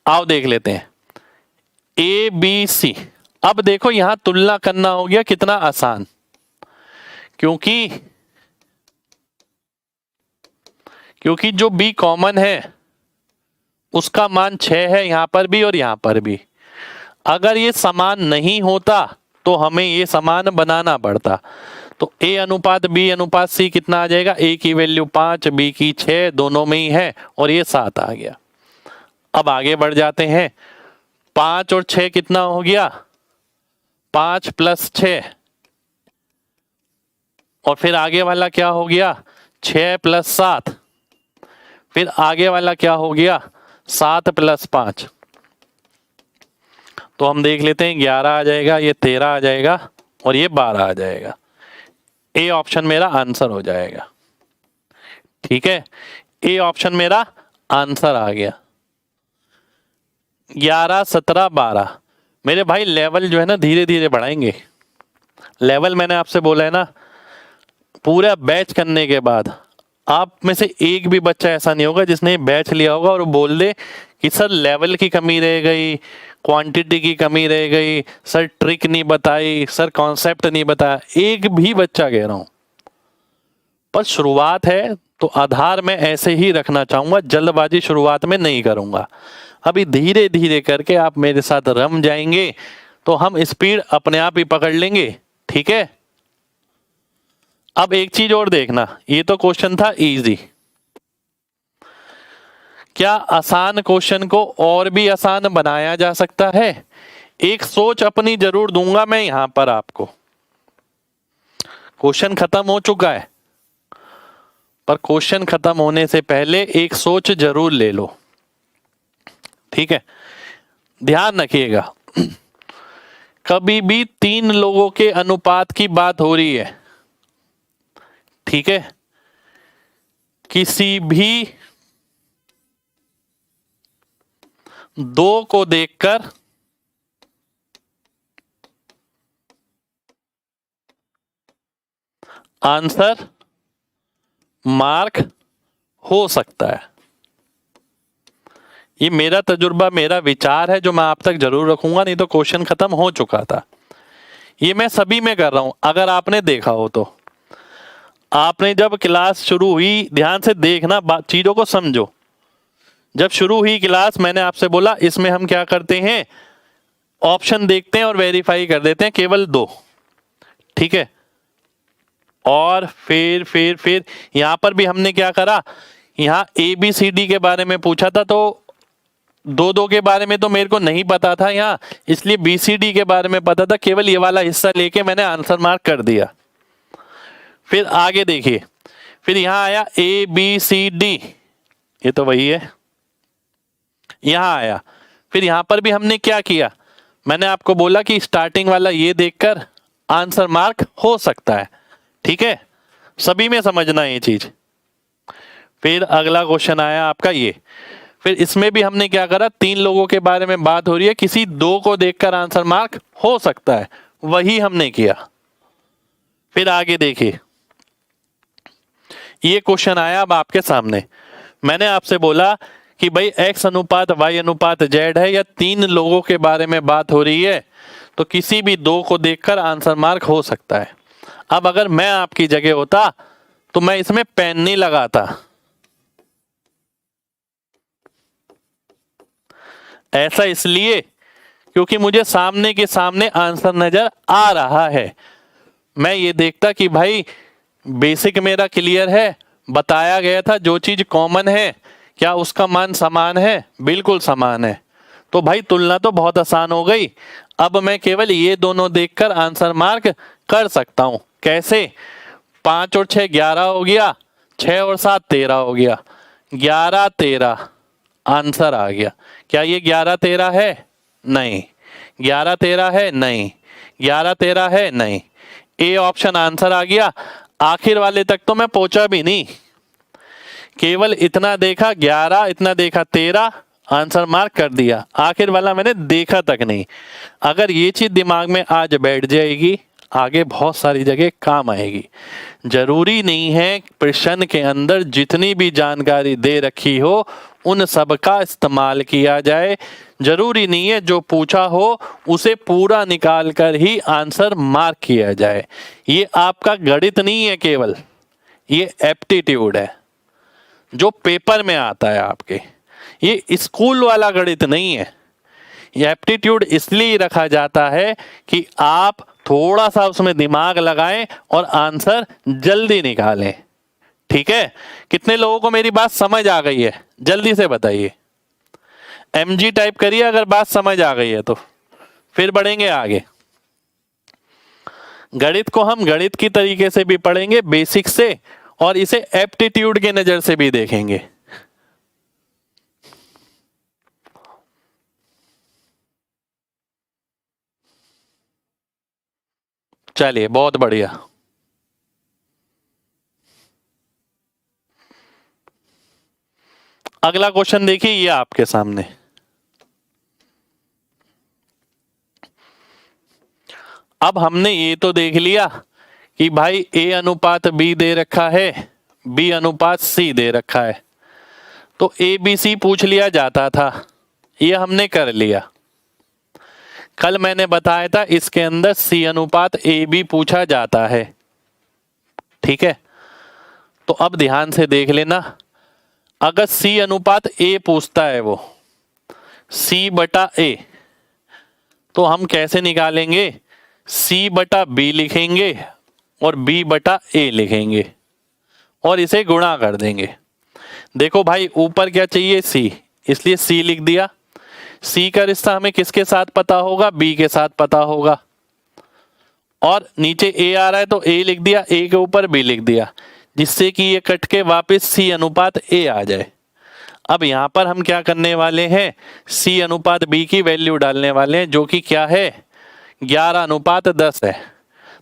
S1: आओ देख लेते हैं ए बी सी। अब देखो यहां तुलना करना हो गया कितना आसान, क्योंकि जो बी कॉमन है उसका मान 6 है यहां पर भी और यहां पर भी। अगर ये समान नहीं होता तो हमें ये समान बनाना पड़ता। तो A अनुपात B अनुपात C कितना आ जाएगा? A की वैल्यू 5, B की 6, दोनों में ही है और ये 7 आ गया। अब आगे बढ़ जाते हैं। 5 और 6 कितना हो गया? 5 + 6 और फिर आगे वाला क्या हो गया? 6 + 7, फिर आगे वाला क्या हो गया? 7 + 5। तो हम देख लेते हैं, 11 आ जाएगा, ये 13 आ जाएगा और ये 12 आ जाएगा। ए ऑप्शन मेरा आंसर हो जाएगा। ठीक है, ए ऑप्शन मेरा आंसर आ गया। 11, 17, 12। मेरे भाई लेवल जो है ना धीरे धीरे बढ़ाएंगे। लेवल मैंने आपसे बोला है ना, पूरा बैच करने के बाद आप में से एक भी बच्चा ऐसा नहीं होगा जिसने बैच लिया होगा और बोल दे कि सर लेवल की कमी रह गई, क्वांटिटी की कमी रह गई, सर ट्रिक नहीं बताई, सर कॉन्सेप्ट नहीं बताया। एक भी बच्चा कह रहा हूं। पर शुरुआत है तो आधार में ऐसे ही रखना चाहूंगा, जल्दबाजी शुरुआत में नहीं करूंगा। अभी धीरे धीरे करके आप मेरे साथ रम जाएंगे तो हम स्पीड अपने आप ही पकड़ लेंगे। ठीक है, अब एक चीज और देखना, ये तो क्वेश्चन था इजी। क्या आसान क्वेश्चन को और भी आसान बनाया जा सकता है? एक सोच अपनी जरूर दूंगा मैं यहां पर आपको। क्वेश्चन खत्म हो चुका है, पर क्वेश्चन खत्म होने से पहले एक सोच जरूर ले लो। ठीक है, ध्यान रखिएगा। कभी भी 3 लोगों के अनुपात की बात हो रही है, ठीक है, किसी भी 2 को देखकर आंसर मार्क हो सकता है। ये मेरा तजुर्बा, मेरा विचार है जो मैं आप तक जरूर रखूंगा, नहीं तो क्वेश्चन खत्म हो चुका था। ये मैं सभी में कर रहा हूं, अगर आपने देखा हो तो। आपने जब क्लास शुरू हुई, ध्यान से देखना, चीजों को समझो। जब शुरू हुई क्लास मैंने आपसे बोला इसमें हम क्या करते हैं, ऑप्शन देखते हैं और वेरीफाई कर देते हैं, केवल 2। ठीक है, और फिर यहां पर भी हमने क्या करा, यहां ABCD के बारे में पूछा था तो 2 के बारे में तो मेरे को नहीं पता था यहाँ, इसलिए BCD के बारे में पता था, केवल ये वाला हिस्सा लेके मैंने आंसर मार्क कर दिया। फिर आगे देखिए, फिर यहां आया ABCD, ये तो वही है, यहां आया। फिर यहां पर भी हमने क्या किया, मैंने आपको बोला कि स्टार्टिंग वाला ये देखकर आंसर मार्क हो सकता है। ठीक है, सभी में समझना ये चीज। फिर अगला क्वेश्चन आया आपका ये, फिर इसमें भी हमने क्या करा, 3 लोगों के बारे में बात हो रही है, किसी 2 को देखकर आंसर मार्क हो सकता है, वही हमने किया। फिर आगे देखिए, ये क्वेश्चन आया अब आपके सामने। मैंने आपसे बोला कि भाई X अनुपात Y अनुपात Z है, या 3 लोगों के बारे में बात हो रही है, तो किसी भी 2 को देखकर आंसर मार्क हो सकता है। अब अगर मैं आपकी जगह होता तो मैं इसमें पेन नहीं लगाता। ऐसा इसलिए क्योंकि मुझे सामने के सामने आंसर नजर आ रहा है। मैं ये देखता कि भाई बेसिक मेरा क्लियर है, बताया गया था जो चीज कॉमन है क्या उसका मान समान है, बिल्कुल समान है, तो भाई तुलना तो बहुत आसान हो गई। अब मैं केवल ये दोनों देखकर आंसर मार्क कर सकता हूं। कैसे? 5 और 6 11 हो गया, 6 और 7 13 हो गया, 11 13 आंसर आ गया। क्या ये 11 13 है? नहीं। 11 13 है? नहीं। 11 13 है? नहीं। ए ऑप्शन आंसर आ गया। आखिर वाले तक तो मैं पहुंचा भी नहीं, केवल इतना देखा 11, इतना देखा 13, आंसर मार्क कर दिया। आखिर वाला मैंने देखा तक नहीं। अगर ये चीज दिमाग में आज बैठ जाएगी, आगे बहुत सारी जगह काम आएगी। जरूरी नहीं है प्रश्न के अंदर जितनी भी जानकारी दे रखी हो उन सब का इस्तेमाल किया जाए। जरूरी नहीं है जो पूछा हो उसे पूरा निकाल कर ही आंसर मार्क किया जाए। ये आपका गणित नहीं है, केवल ये एप्टीट्यूड है जो पेपर में आता है आपके। ये स्कूल वाला गणित नहीं है। ये एप्टीट्यूड इसलिए रखा जाता है कि आप थोड़ा सा उसमें दिमाग लगाएं और आंसर जल्दी निकालें। ठीक है, कितने लोगों को मेरी बात समझ आ गई है, जल्दी से बताइए। MG टाइप करिए अगर बात समझ आ गई है तो, फिर बढ़ेंगे आगे। गणित को हम गणित की तरीके से भी पढ़ेंगे, बेसिक से, और इसे एप्टीट्यूड के नजर से भी देखेंगे। चलिए, बहुत बढ़िया। अगला क्वेश्चन देखिए, ये आपके सामने। अब हमने ये तो देख लिया कि भाई A अनुपात B दे रखा है, B अनुपात C दे रखा है, तो ABC पूछ लिया जाता था, ये हमने कर लिया। कल मैंने बताया था इसके अंदर C अनुपात AB पूछा जाता है। ठीक है, तो अब ध्यान से देख लेना, अगर C अनुपात A पूछता है वो C बटा A, तो हम कैसे निकालेंगे? C बटा B लिखेंगे और B बटा A लिखेंगे और इसे गुणा कर देंगे। देखो भाई, ऊपर क्या चाहिए? C, इसलिए C लिख दिया। C का रिश्ता हमें किसके साथ पता होगा? B के साथ पता होगा। और नीचे A आ रहा है तो A लिख दिया, A के ऊपर B लिख दिया, जिससे कि ये कट के वापस C अनुपात A आ जाए। अब यहां पर हम क्या करने वाले हैं? C अनुपात B की वैल्यू डालने वाले हैं, जो कि क्या है? 11 अनुपात 10 है।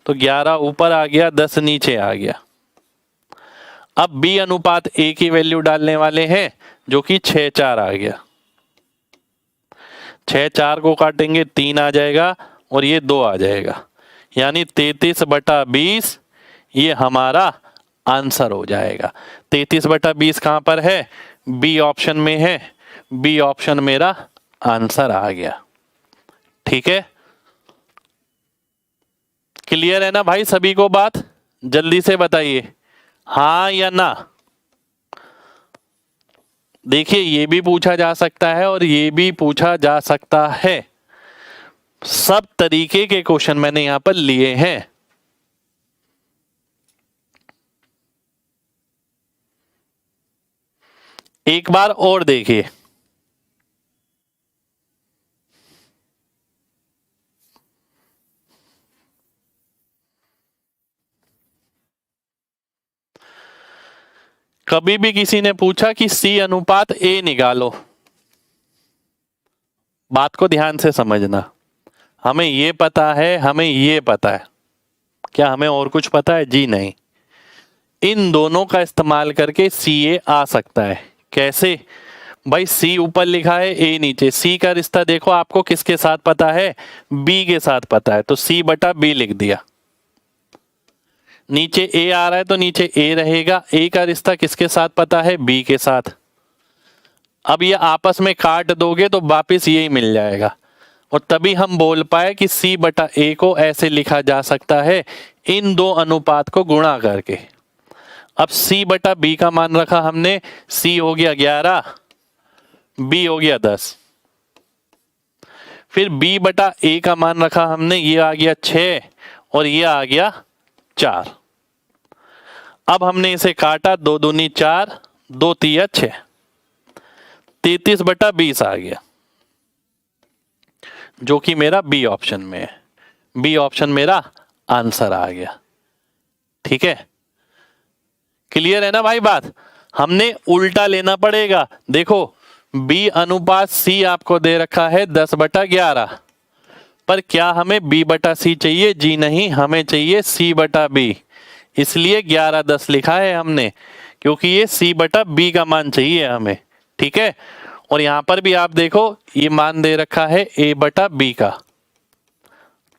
S1: तो 11 ऊपर आ गया, 10 नीचे आ गया। अब B अनुपात A की वैल्यू डालने वाले हैं, जो कि 6-4 आ गया। 6-4 को काटेंगे 3 आ जाएगा और ये 2 आ जाएगा, यानी 33/20 ये हमारा आंसर हो जाएगा। 33/20 कहां पर है? बी ऑप्शन में है। बी ऑप्शन मेरा आंसर आ गया। ठीक है, क्लियर है ना भाई सभी को बात? जल्दी से बताइए हाँ या ना। देखिए, ये भी पूछा जा सकता है और ये भी पूछा जा सकता है। सब तरीके के क्वेश्चन मैंने यहां पर लिए हैं। एक बार और देखिए, कभी भी किसी ने पूछा कि C अनुपात A निकालो, बात को ध्यान से समझना। हमें ये पता है, हमें ये पता है, क्या हमें और कुछ पता है? जी नहीं। इन दोनों का इस्तेमाल करके CA आ सकता है। कैसे भाई? C ऊपर लिखा है, A नीचे। C का रिश्ता देखो आपको किसके साथ पता है? B के साथ पता है, तो C बटा B लिख दिया। नीचे A आ रहा है तो नीचे A रहेगा। A का रिश्ता किसके साथ पता है? B के साथ। अब ये आपस में काट दोगे तो वापिस यही मिल जाएगा, और तभी हम बोल पाए कि C बटा A को ऐसे लिखा जा सकता है, इन दो अनुपात को गुणा करके। अब C बटा B का मान रखा हमने, C हो गया 11, B हो गया 10। फिर B बटा A का मान रखा हमने, ये आ गया 6 और ये आ गया 4। अब हमने इसे काटा, 2 दूनी 4, 2 तिया 6, 33/20 आ गया, जो कि मेरा बी ऑप्शन में है। बी ऑप्शन मेरा आंसर आ गया। ठीक है, क्लियर है ना भाई बात? हमने उल्टा लेना पड़ेगा। देखो, बी अनुपात सी आपको दे रखा है 10/11, पर क्या हमें बी बटा सी चाहिए? जी नहीं, हमें चाहिए सी बटा बी। इसलिए 11-10 लिखा है हमने, क्योंकि ये सी बटा बी का मान चाहिए हमें। ठीक है, और यहां पर भी आप देखो, ये मान दे रखा है ए बटा बी का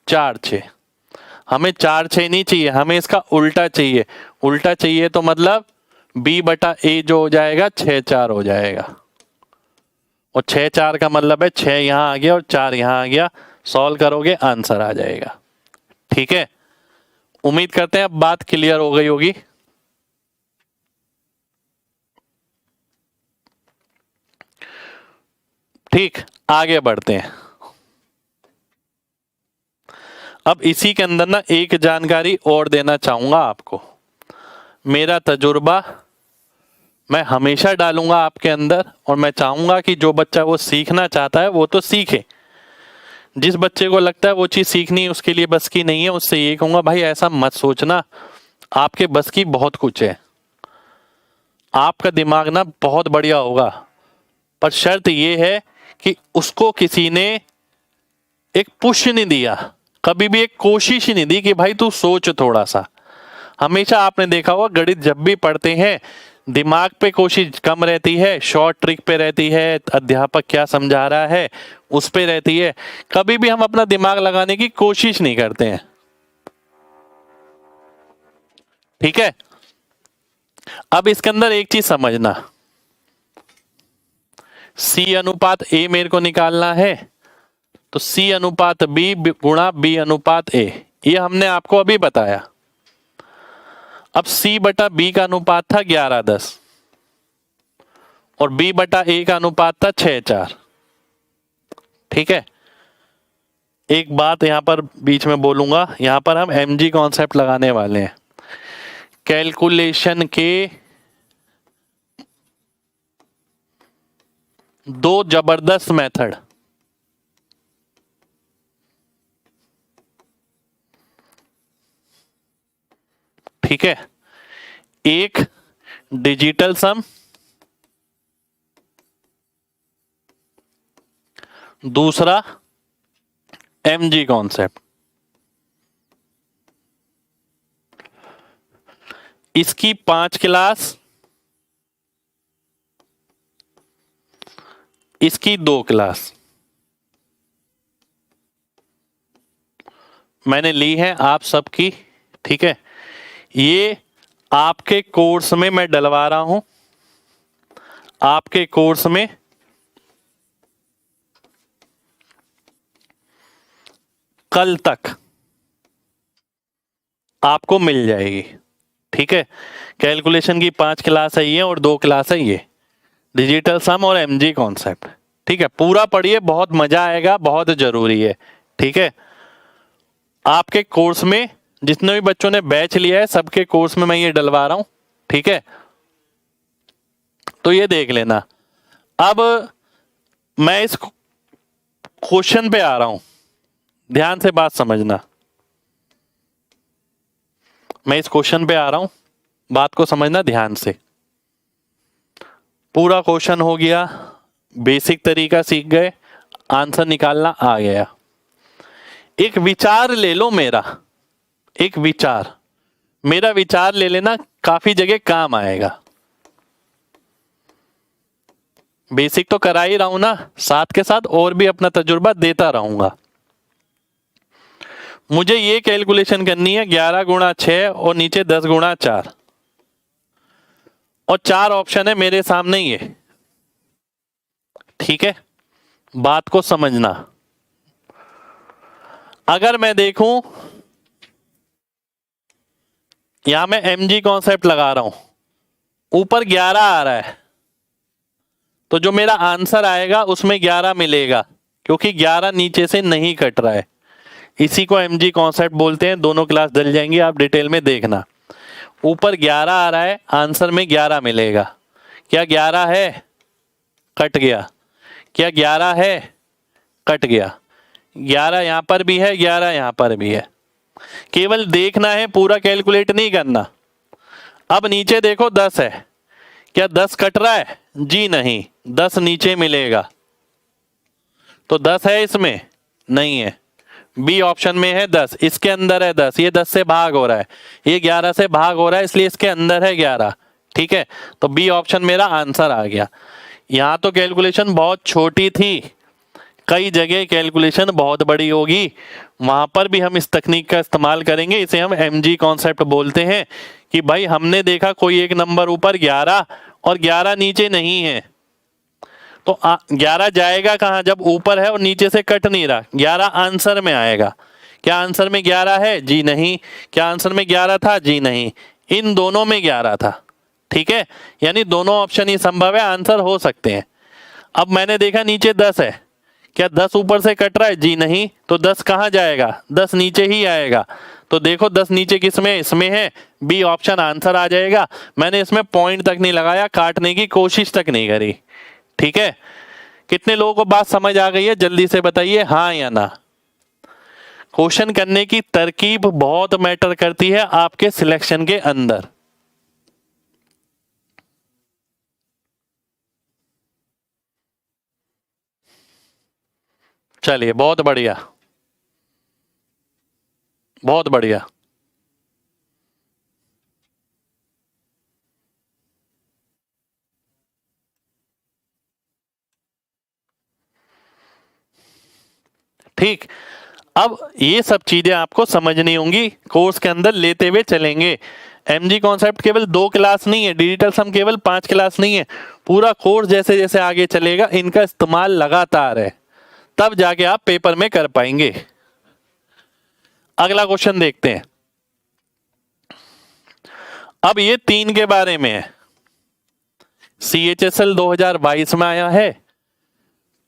S1: 4-6। हमें 4-6 नहीं चाहिए, हमें इसका उल्टा चाहिए। उल्टा चाहिए तो मतलब बी बटा ए जो हो जाएगा 6-4 हो जाएगा, और 6-4 का मतलब है 6 यहां आ गया और 4 यहां आ गया। सॉल्व करोगे आंसर आ जाएगा। ठीक है, उम्मीद करते हैं अब बात क्लियर हो गई होगी। ठीक, आगे बढ़ते हैं। अब इसी के अंदर ना एक जानकारी और देना चाहूंगा आपको। मेरा तजुर्बा मैं हमेशा डालूंगा आपके अंदर, और मैं चाहूंगा कि जो बच्चा वो सीखना चाहता है वो तो सीखे। जिस बच्चे को लगता है वो चीज़ सीखनी उसके लिए बस की नहीं है, उससे ये कहूंगा भाई ऐसा मत सोचना, आपके बस की बहुत कुछ है, आपका दिमाग ना बहुत बढ़िया होगा, पर शर्त ये है कि उसको किसी ने एक पुश नहीं दिया, कभी भी एक कोशिश ही नहीं दी कि भाई तू सोच थोड़ा सा। हमेशा आपने देखा होगा गणित जब भी पढ़ते हैं दिमाग पे कोशिश कम रहती है, शॉर्ट ट्रिक पे रहती है, अध्यापक क्या समझा रहा है उस पे रहती है, कभी भी हम अपना दिमाग लगाने की कोशिश नहीं करते हैं। ठीक है, अब इसके अंदर एक चीज समझना, C अनुपात A मेरे को निकालना है, तो C अनुपात B गुणा B अनुपात A, ये हमने आपको अभी बताया। अब C बटा B का अनुपात था 11:10 और B बटा A का अनुपात था 6:4। ठीक है, एक बात यहां पर बीच में बोलूंगा, यहां पर हम mg कॉन्सेप्ट लगाने वाले हैं। कैलकुलेशन के दो जबरदस्त मेथड, ठीक है, एक डिजिटल सम, दूसरा mg कॉन्सेप्ट। इसकी 5 क्लास, इसकी 2 क्लास मैंने ली है आप सबकी। ठीक है, ये आपके कोर्स में मैं डलवा रहा हूं, आपके कोर्स में कल तक आपको मिल जाएगी। ठीक है, कैलकुलेशन की 5 क्लास है ये और 2 क्लास है ये, डिजिटल सम और mg कॉन्सेप्ट। ठीक है, पूरा पढ़िए, बहुत मजा आएगा, बहुत जरूरी है। ठीक है, आपके कोर्स में जितने भी बच्चों ने बैच लिया है सबके कोर्स में मैं ये डलवा रहा हूं। ठीक है, तो ये देख लेना। अब मैं इस क्वेश्चन पे आ रहा हूं, ध्यान से बात समझना, मैं इस क्वेश्चन पे आ रहा हूं, बात को समझना ध्यान से। पूरा क्वेश्चन हो गया, बेसिक तरीका सीख गए, आंसर निकालना आ गया। एक विचार ले लो मेरा, एक विचार, मेरा विचार ले लेना, काफी जगह काम आएगा। बेसिक तो करा ही रहा हूं ना, साथ के साथ और भी अपना तजुर्बा देता रहूंगा। मुझे ये कैलकुलेशन करनी है 11 गुणा 6 और नीचे 10 गुणा 4, और 4 ऑप्शन है मेरे सामने ये। ठीक है, बात को समझना। अगर मैं देखूं, यहां मैं mg कॉन्सेप्ट लगा रहा हूं, ऊपर 11 आ रहा है, तो जो मेरा आंसर आएगा उसमें 11 मिलेगा, क्योंकि 11 नीचे से नहीं कट रहा है। इसी को mg कॉन्सेप्ट बोलते हैं, दोनों क्लास डल जाएंगी, आप डिटेल में देखना। ऊपर 11 आ रहा है, आंसर में 11 मिलेगा। क्या 11 है? कट गया। क्या 11 है? कट गया। 11 यहां पर भी है, 11 यहां पर भी है, केवल देखना है, पूरा कैलकुलेट नहीं करना। अब नीचे देखो 10 है, क्या 10 कट रहा है? जी नहीं, 10 नीचे मिलेगा, तो 10 है इसमें? नहीं है। बी ऑप्शन में है 10, इसके अंदर है 10, ये 10 से भाग हो रहा है, ये 11 से भाग हो रहा है, इसलिए इसके अंदर है 11। ठीक है, तो बी ऑप्शन मेरा आंसर आ गया। यहां तो कैलकुलेशन बहुत छोटी थी, कई जगह कैलकुलेशन बहुत बड़ी होगी, वहां पर भी हम इस तकनीक का इस्तेमाल करेंगे। इसे हम mg कॉन्सेप्ट बोलते हैं कि भाई हमने देखा कोई एक नंबर ऊपर 11 और 11 नीचे नहीं है, तो 11 जाएगा कहां? जब ऊपर है और नीचे से कट नहीं रहा, 11 आंसर में आएगा। क्या आंसर में 11 है? जी नहीं। क्या आंसर में 11 था? जी नहीं। इन दोनों में 11 था। ठीक है, यानी दोनों ऑप्शन ही संभव है, आंसर हो सकते हैं। अब मैंने देखा नीचे 10 है, क्या 10 ऊपर से कट रहा है? जी नहीं। तो 10 कहाँ जाएगा? 10 नीचे ही आएगा। तो देखो 10 नीचे किसमें? इसमें है। बी ऑप्शन आंसर आ जाएगा। मैंने इसमें पॉइंट तक नहीं लगाया, काटने की कोशिश तक नहीं करी। ठीक है, कितने लोगों को बात समझ आ गई है? जल्दी से बताइए हाँ या ना। क्वेश्चन करने की तरकीब बहुत मैटर करती है आपके सिलेक्शन के अंदर। चलिए, बहुत बढ़िया, बहुत बढ़िया। ठीक, अब ये सब चीजें आपको समझनी होंगी, कोर्स के अंदर लेते हुए चलेंगे। एमजी कॉन्सेप्ट केवल 2 क्लास नहीं है, डिजिटल सम केवल 5 क्लास नहीं है। पूरा कोर्स जैसे जैसे आगे चलेगा इनका इस्तेमाल लगातार है, तब जाके आप पेपर में कर पाएंगे। अगला क्वेश्चन देखते हैं। अब ये 3 के बारे में है। CHSL 2022 में आया है।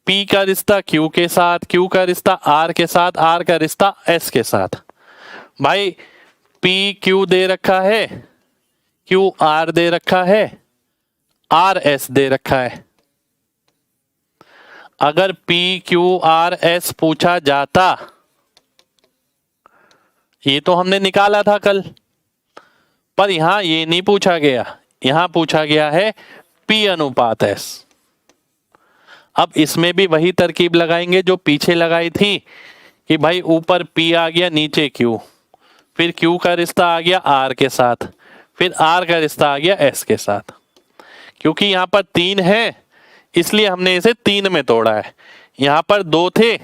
S1: P का रिश्ता Q के साथ, Q का रिश्ता R के साथ, R का रिश्ता S के साथ। भाई P Q दे रखा है, Q R दे रखा है, R S दे रखा है। अगर P Q R S पूछा जाता, ये तो हमने निकाला था कल, पर यहां ये नहीं पूछा गया, यहां पूछा गया है P अनुपात S। अब इसमें भी वही तरकीब लगाएंगे जो पीछे लगाई थी कि भाई ऊपर P आ गया, नीचे Q, फिर Q का रिश्ता आ गया R के साथ, फिर R का रिश्ता आ गया S के साथ। क्योंकि यहां पर 3 है इसलिए हमने इसे 3 में तोड़ा है। यहां पर 2 थे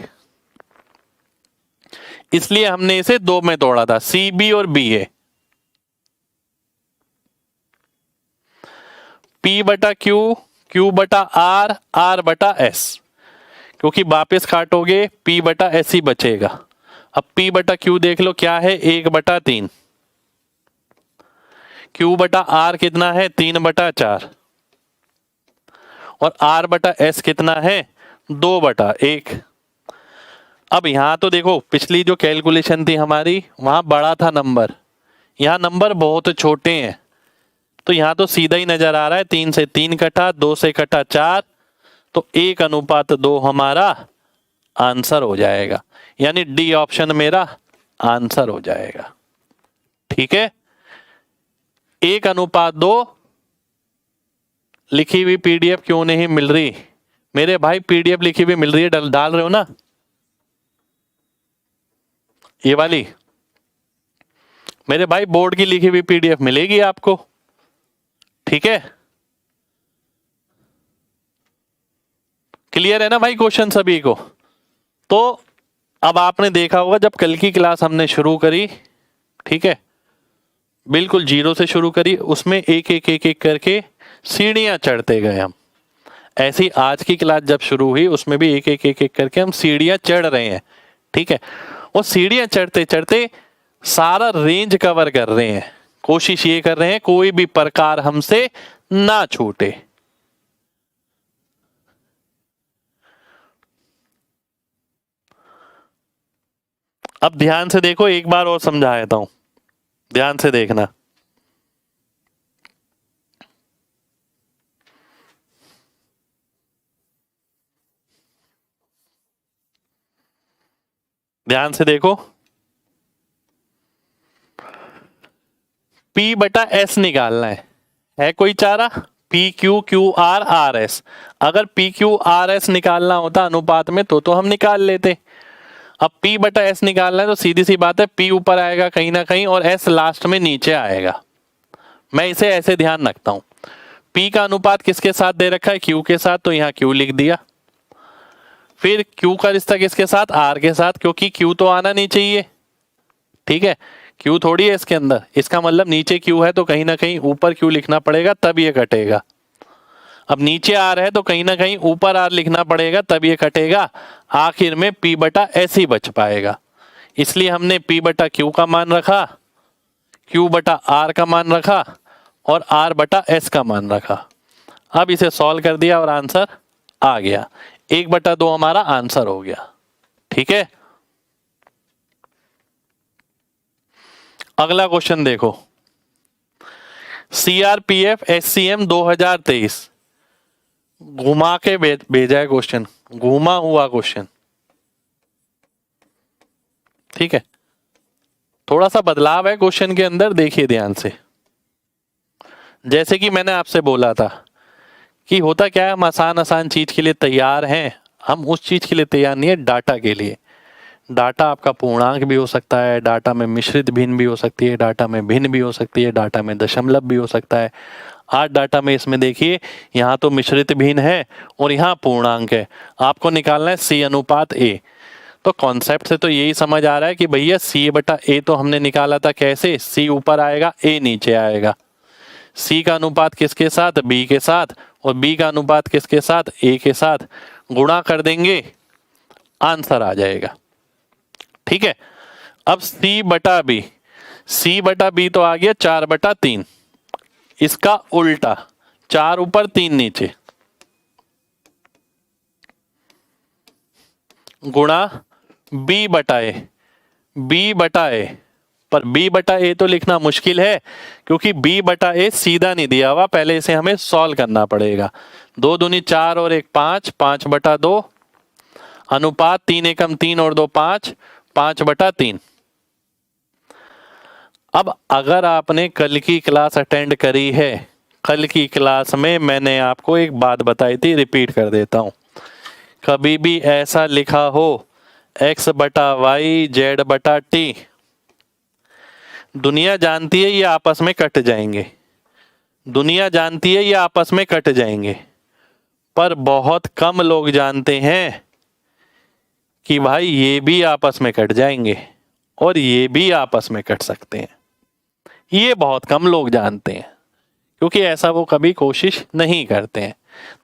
S1: इसलिए हमने इसे 2 में तोड़ा था, C B और B A। P बटा Q, Q बटा R, R बटा S। क्योंकि वापस काटोगे P बटा S ही बचेगा। अब P बटा Q देख लो क्या है, 1/3। Q बटा R कितना है, 3/4। और R बटा S कितना है, 2/1। अब यहां तो देखो पिछली जो कैलकुलेशन थी हमारी वहां बड़ा था नंबर, यहां नंबर बहुत छोटे हैं, तो यहां तो सीधा ही नजर आ रहा है 3 से 3 कटा, 2 से कटा 4, तो 1/2 हमारा आंसर हो जाएगा। यानी डी ऑप्शन मेरा आंसर हो जाएगा। ठीक है, 1/2 लिखी हुई पीडीएफ क्यों नहीं मिल रही मेरे भाई? पीडीएफ लिखी हुई मिल रही है, डाल रहे हो ना ये वाली? मेरे भाई बोर्ड की लिखी हुई पीडीएफ मिलेगी आपको। ठीक है, क्लियर है ना भाई क्वेश्चन सभी को? तो अब आपने देखा होगा जब कल की क्लास हमने शुरू करी, ठीक है, बिल्कुल 0 से शुरू करी, उसमें एक एक एक एक करके सीढ़ियां चढ़ते गए हम। ऐसी आज की क्लास जब शुरू हुई उसमें भी एक एक एक एक करके हम सीढ़ियां चढ़ रहे हैं। ठीक है, वो सीढ़ियां चढ़ते चढ़ते सारा रेंज कवर कर रहे हैं, कोशिश ये कर रहे हैं कोई भी प्रकार हमसे ना छूटे। अब ध्यान से देखो, एक बार और समझा देता हूं, ध्यान से देखना। ध्यान से देखो, P बटा S निकालना है कोई चारा? P Q Q R R S। अगर P Q R S निकालना होता अनुपात में तो हम निकाल लेते। अब P बटा S निकालना है तो सीधी सी बात है, P ऊपर आएगा कहीं ना कहीं और S लास्ट में नीचे आएगा। मैं इसे ऐसे ध्यान रखता हूं। P का अनुपात किसके साथ दे रखा है? Q के साथ, तो यहां Q लिख दिया। फिर Q का रिश्ता किसके साथ? R के साथ, क्योंकि Q तो आना नहीं चाहिए। ठीक है, Q थोड़ी है इसके अंदर, इसका मतलब नीचे Q है तो कहीं ना कहीं ऊपर Q लिखना पड़ेगा तब ये कटेगा। अब नीचे R है तो कहीं ना कहीं ऊपर R लिखना पड़ेगा तब ये कटेगा। आखिर में P बटा S ही बच पाएगा, इसलिए हमने P बटा Q का मान रखा, Q बटा R का मान रखा और R बटा S का मान रखा। अब इसे सॉल्व कर दिया और आंसर आ गया। 1/2 हमारा आंसर हो गया। ठीक है, अगला क्वेश्चन देखो, CRPF SCM 2023, घुमा के भेजा है क्वेश्चन, घुमा हुआ क्वेश्चन। ठीक है, थोड़ा सा बदलाव है क्वेश्चन के अंदर, देखिए ध्यान से। जैसे कि मैंने आपसे बोला था कि होता क्या है, हम आसान आसान चीज के लिए तैयार हैं, हम उस चीज के लिए तैयार नहीं है डाटा के लिए। डाटा आपका पूर्णांक भी हो सकता है, डाटा में मिश्रित भिन्न भी हो सकती है, डाटा में भिन्न भी हो सकती है, डाटा में दशमलव भी हो सकता है। आज डाटा में इसमें देखिए, यहाँ तो मिश्रित भिन्न है और यहाँ पूर्णांक है, आपको निकालना है C/A। तो कॉन्सेप्ट से तो यही समझ आ रहा है कि भैया C/A तो हमने निकाला था कैसे, C ऊपर आएगा A नीचे आएगा। C का अनुपात किसके साथ, B के साथ, और B का अनुपात किसके साथ, A के साथ, गुणा कर देंगे, आंसर आ जाएगा। ठीक है, अब C/B, C/B तो आ गया 4/3, इसका उल्टा 4 ऊपर 3 नीचे, गुणा B/A, B/A, पर B/A तो लिखना मुश्किल है क्योंकि B/A सीधा नहीं दिया हुआ, पहले इसे हमें सॉल्व करना पड़ेगा। 2 दूनी 4 और 1 5, 5/2, अनुपात 3 एकम 3 और 2 5, 5/3। अब अगर आपने कल की क्लास अटेंड करी है, कल की क्लास में मैंने आपको एक बात बताई थी, रिपीट कर देता हूं। कभी भी ऐसा लिखा हो X/Y Z/T, दुनिया जानती है ये आपस में कट जाएंगे, दुनिया जानती है ये आपस में कट जाएंगे, पर बहुत कम लोग जानते हैं कि भाई ये भी आपस में कट जाएंगे और ये भी आपस में कट सकते हैं। ये बहुत कम लोग जानते हैं क्योंकि ऐसा वो कभी कोशिश नहीं करते हैं।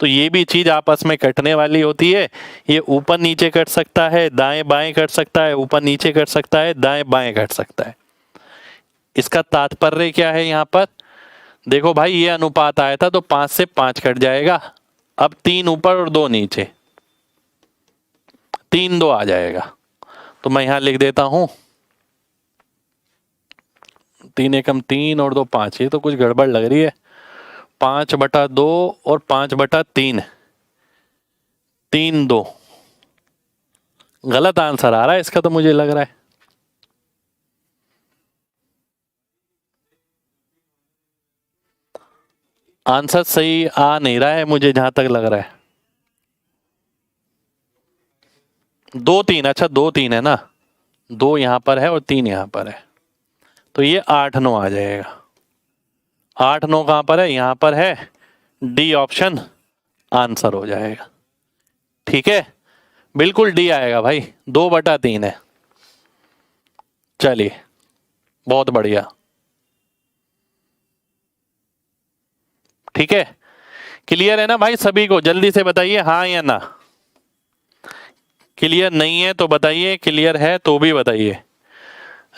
S1: तो ये भी चीज आपस में कटने वाली होती है, ये ऊपर नीचे कट सकता है, दाएं बाएं कट सकता है, ऊपर नीचे कट सकता है, दाएं बाएं कट सकता है। इसका तात्पर्य क्या है, यहाँ पर देखो भाई, ये अनुपात आया था तो 5 से 5 कट जाएगा, अब 3 ऊपर और 2 नीचे, 3 2 आ जाएगा। तो मैं यहां लिख देता हूं 3 एकम 3 और 2 5, ये तो कुछ गड़बड़ लग रही है। 5/2 और 5/3, 3 2, गलत आंसर आ रहा है इसका तो मुझे लग रहा है। आंसर सही आ नहीं रहा है मुझे जहां तक लग रहा है। 2 3, अच्छा 2 3 है ना, 2 यहां पर है और 3 यहां पर है, तो ये 8 9 आ जाएगा। 8 9 कहां पर है, यहां पर है, डी ऑप्शन आंसर हो जाएगा। ठीक है, बिल्कुल डी आएगा भाई, 2/3 है। चलिए, बहुत बढ़िया। ठीक है, क्लियर है ना भाई सभी को, जल्दी से बताइए हाँ या ना। क्लियर नहीं है तो बताइए, क्लियर है तो भी बताइए,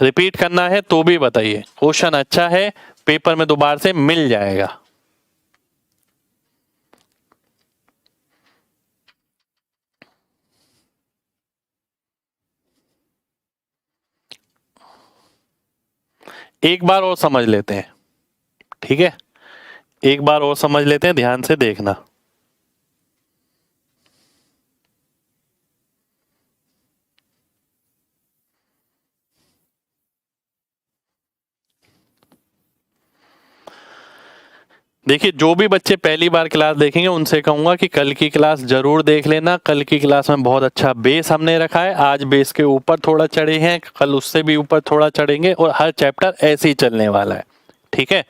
S1: रिपीट करना है तो भी बताइए। क्वेश्चन अच्छा है, पेपर में दोबारा से मिल जाएगा। एक बार और समझ लेते हैं, ठीक है, एक बार और समझ लेते हैं, ध्यान से देखना। देखिए, जो भी बच्चे पहली बार क्लास देखेंगे उनसे कहूंगा कि कल की क्लास जरूर देख लेना। कल की क्लास में बहुत अच्छा बेस हमने रखा है, आज बेस के ऊपर थोड़ा चढ़े हैं, कल उससे भी ऊपर थोड़ा चढ़ेंगे और हर चैप्टर ऐसे ही चलने वाला है। ठीक है,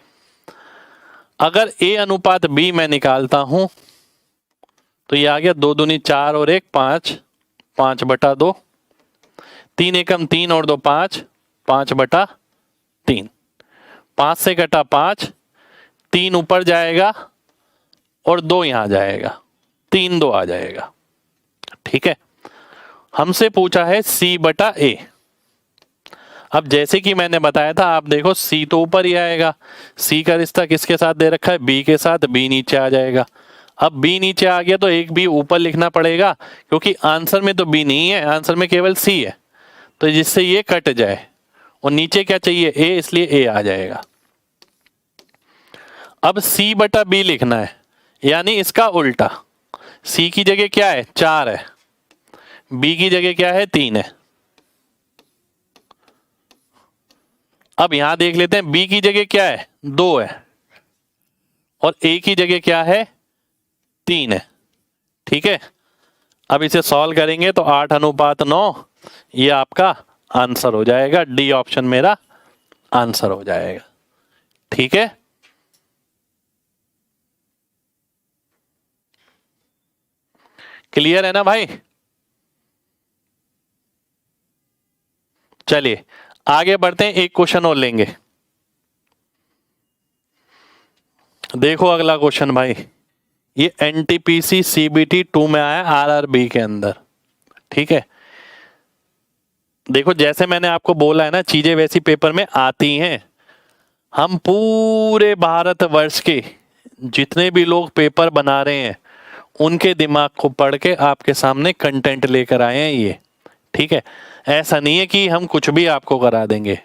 S1: अगर A/B मैं निकालता हूं तो ये आ गया 2 दूनी 4 और 1 5, 5/2, 3 एकम 3 और 2 5, 5/3, 5 से कटा 5, 3 ऊपर जाएगा और 2 यहां जाएगा, 3 2 आ जाएगा। ठीक है, हमसे पूछा है C/A। अब जैसे कि मैंने बताया था, आप देखो C तो ऊपर ही आएगा, C का रिश्ता किसके साथ दे रखा है, B के साथ, B नीचे आ जाएगा। अब बी नीचे आ गया तो एक बी ऊपर लिखना पड़ेगा, क्योंकि आंसर में तो बी नहीं है, आंसर में केवल सी है, तो जिससे ये कट जाए। और नीचे क्या चाहिए, ए, इसलिए ए आ जाएगा। अब सी बटा बी लिखना है, यानी इसका उल्टा। सी की जगह क्या है, 4 है, बी की जगह क्या है, 3 है। अब यहां देख लेते हैं, बी की जगह क्या है, 2 है, और ए की जगह क्या है, 3 है। ठीक है, अब इसे सॉल्व करेंगे तो 8:9 ये आपका आंसर हो जाएगा। डी ऑप्शन मेरा आंसर हो जाएगा। ठीक है, क्लियर है ना भाई? चलिए आगे बढ़ते हैं, एक क्वेश्चन और लेंगे। देखो अगला क्वेश्चन भाई, ये एनटीपीसी सीबीटी 2 में आया आरआरबी के अंदर। ठीक है, देखो जैसे मैंने आपको बोला है ना, चीजें वैसी पेपर में आती हैं। हम पूरे भारतवर्ष के जितने भी लोग पेपर बना रहे हैं उनके दिमाग को पढ़ के आपके सामने कंटेंट लेकर आए हैं ये। ठीक है, ऐसा नहीं है कि हम कुछ भी आपको करा देंगे,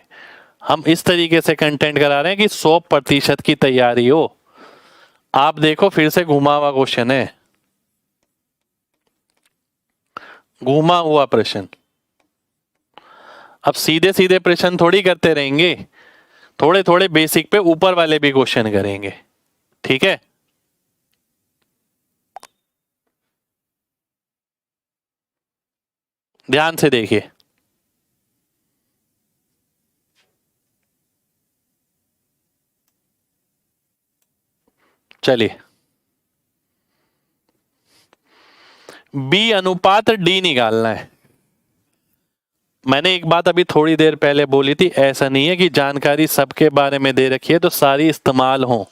S1: हम इस तरीके से कंटेंट करा रहे हैं कि 100% की तैयारी हो। आप देखो फिर से घुमा हुआ क्वेश्चन है, घुमा हुआ प्रश्न। अब सीधे सीधे प्रश्न थोड़ी करते रहेंगे, थोड़े थोड़े बेसिक पे ऊपर वाले भी क्वेश्चन करेंगे। ठीक है, ध्यान से देखिए। चलिए, बी अनुपात डी निकालना है। मैंने एक बात अभी थोड़ी देर पहले बोली थी, ऐसा नहीं है कि जानकारी सबके बारे में दे रखी है तो सारी इस्तेमाल हो।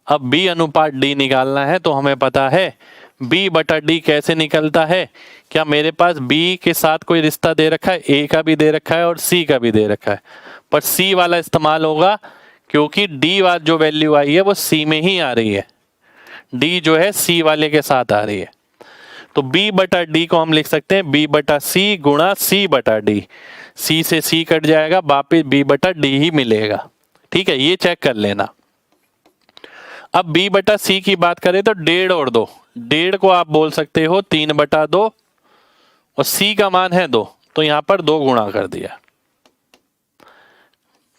S1: अब बी अनुपात डी निकालना है तो हमें पता है बी बटा डी कैसे निकलता है। क्या मेरे पास बी के साथ कोई रिश्ता दे रखा है, ए का भी दे रखा है और सी का भी दे रखा है, पर सी वाला इस्तेमाल होगा क्योंकि डी वाली जो वैल्यू आई है वो सी में ही आ रही है, डी जो है सी वाले के साथ आ रही है। तो b बटा डी को हम लिख सकते हैं b बटा सी गुणा सी बटा डी। सी से सी कट जाएगा, वापिस b बटा डी ही मिलेगा। ठीक है, ये चेक कर लेना। अब b बटा सी की बात करें तो 1.5 और 2, 1.5 को आप बोल सकते हो 3/2 और c का मान है 2, तो यहां पर 2 गुणा कर दिया,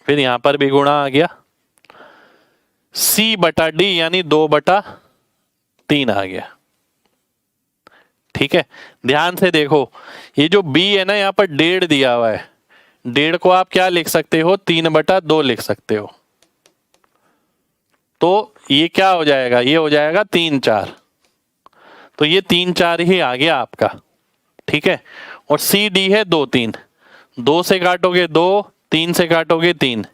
S1: फिर यहां पर भी गुणा आ गया, c बटा डी यानी 2/3 आ गया। ठीक है, ध्यान से देखो, ये जो b है ना, यहाँ पर 1.5 दिया हुआ है, 1.5 को आप क्या लिख सकते हो, 3/2 लिख सकते हो। तो ये क्या हो जाएगा, ये हो जाएगा 3/4, तो ये 3/4 ही आ गया आपका। ठीक है, और सी डी है 2/3, 2 से काटोगे 2, 3 से काटोगे 3,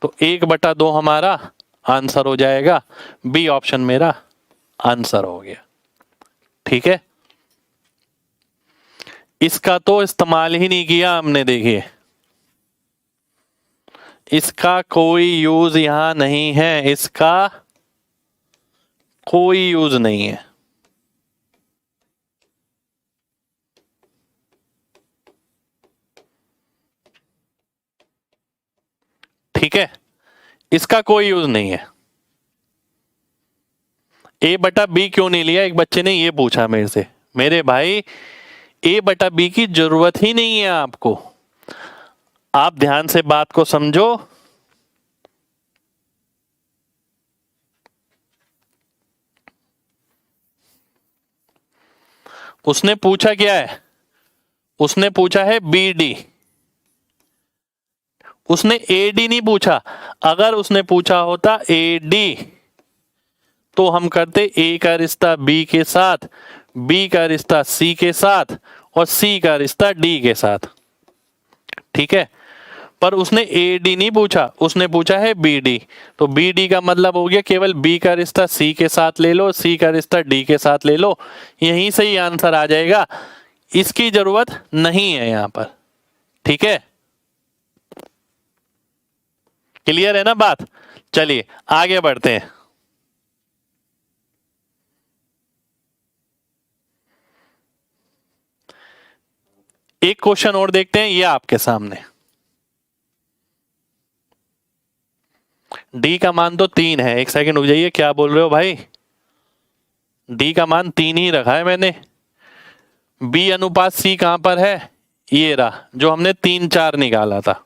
S1: तो 1/2 हमारा आंसर हो जाएगा। बी ऑप्शन मेरा आंसर हो गया। ठीक है, इसका तो इस्तेमाल ही नहीं किया हमने, देखिए इसका कोई यूज यहां नहीं है, इसका कोई यूज नहीं है। ठीक है, इसका कोई यूज नहीं है। ए बटा बी क्यों नहीं लिया, एक बच्चे ने ये पूछा मेरे से। मेरे भाई ए बटा बी की जरूरत ही नहीं है आपको, आप ध्यान से बात को समझो। उसने पूछा क्या है, उसने पूछा है बी डी, उसने ए डी नहीं पूछा। अगर उसने पूछा होता ए डी तो हम करते ए का रिश्ता बी के साथ, बी का रिश्ता सी के साथ और सी का रिश्ता डी के साथ। ठीक है, पर उसने ए डी नहीं पूछा, उसने पूछा है बी डी, तो बी डी का मतलब हो गया केवल बी का रिश्ता सी के साथ ले लो, सी का रिश्ता डी के साथ ले लो, यहीं से ही आंसर आ जाएगा। इसकी जरूरत नहीं है यहां पर। ठीक है, क्लियर है ना बात? चलिए आगे बढ़ते हैं। एक क्वेश्चन और देखते हैं, ये आपके सामने। डी का मान तो 3 है, एक सेकंड रुक जाइए, क्या बोल रहे हो भाई? डी का मान 3 ही रखा है मैंने। बी अनुपात सी कहां पर है? ये रहा जो हमने 3 4 निकाला था।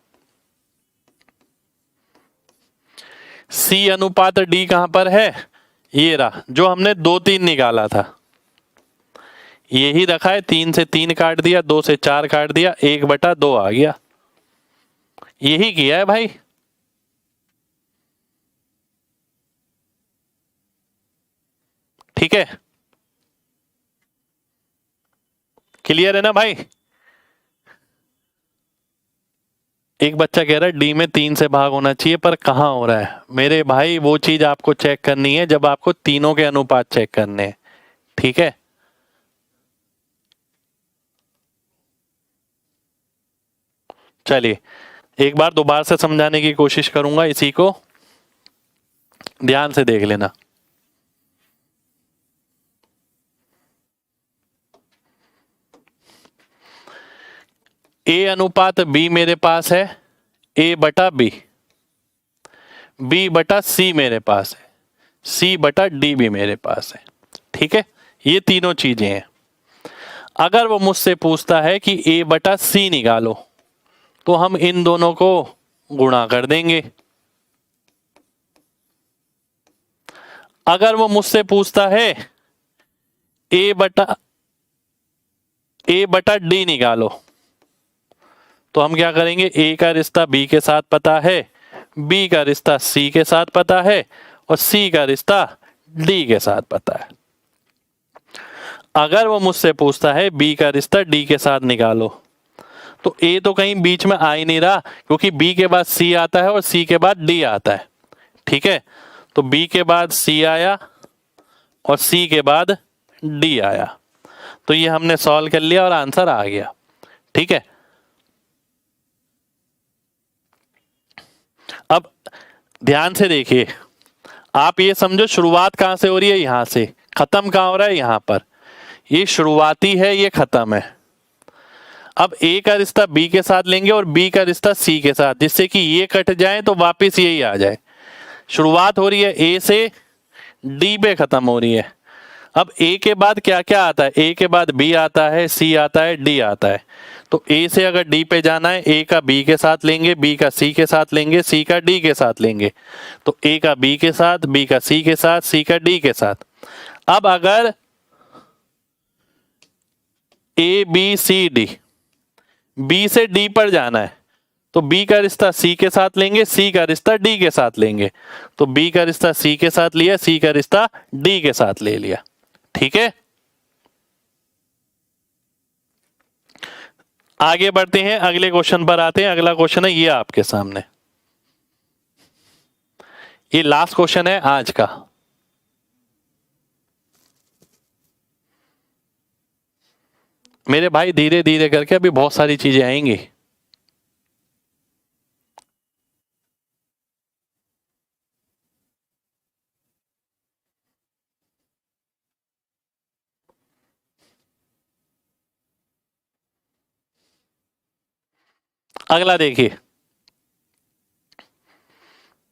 S1: सी अनुपात डी कहां पर है? ये रहा जो हमने 2 3 निकाला था। यही रखा है, 3 से 3 काट दिया, 2 से 4 काट दिया, 1/2 आ गया। यही किया है भाई। ठीक है, क्लियर है ना भाई? एक बच्चा कह रहा है डी में 3 से भाग होना चाहिए, पर कहां हो रहा है? मेरे भाई वो चीज आपको चेक करनी है जब आपको तीनों के अनुपात चेक करने हैं। ठीक है, चलिए एक बार दोबारा से समझाने की कोशिश करूंगा, इसी को ध्यान से देख लेना। ए अनुपात बी मेरे पास है, ए बटा बी, बी बटा सी मेरे पास है, सी बटा डी भी मेरे पास है। ठीक है, ये तीनों चीजें हैं। अगर वो मुझसे पूछता है कि ए बटा सी निकालो, तो हम इन दोनों को गुणा कर देंगे। अगर वो मुझसे पूछता है ए बटा डी निकालो, तो हम क्या करेंगे? ए का रिश्ता बी के साथ पता है, बी का रिश्ता सी के साथ पता है, और सी का रिश्ता डी के साथ पता है। अगर वो मुझसे पूछता है बी का रिश्ता डी के साथ निकालो, तो ए तो कहीं बीच में आ ही नहीं रहा, क्योंकि बी के बाद सी आता है और सी के बाद डी आता है। ठीक है, तो बी के बाद सी आया और सी के बाद डी आया, तो ये हमने सॉल्व कर लिया और आंसर आ गया। ठीक है, अब ध्यान से देखिए, आप ये समझो शुरुआत कहां से हो रही है? यहां से। खत्म कहां हो रहा है? यहां पर। ये शुरुआती है, ये खत्म है। अब ए का रिश्ता बी के साथ लेंगे और बी का रिश्ता सी के साथ, जिससे कि ये कट जाए तो वापस यही आ जाए। शुरुआत हो रही है ए से, डी पे खत्म हो रही है। अब ए के बाद क्या क्या आता है? ए के बाद बी आता है, सी आता है, डी आता है। तो ए से अगर डी पे जाना है, ए का बी के साथ लेंगे, बी का सी के साथ लेंगे, सी का डी के साथ लेंगे। तो ए का बी के साथ, बी का सी के साथ, सी का डी के साथ। अब अगर A B C D, B से डी पर जाना है, तो बी का रिश्ता सी के साथ लेंगे, सी का रिश्ता डी के साथ लेंगे। तो बी का रिश्ता सी के साथ लिया, सी का रिश्ता डी के साथ ले लिया। ठीक है, आगे बढ़ते हैं, अगले क्वेश्चन पर आते हैं। अगला क्वेश्चन है ये आपके सामने, ये लास्ट क्वेश्चन है आज का। मेरे भाई धीरे धीरे करके अभी बहुत सारी चीजें आएंगी। अगला देखिए,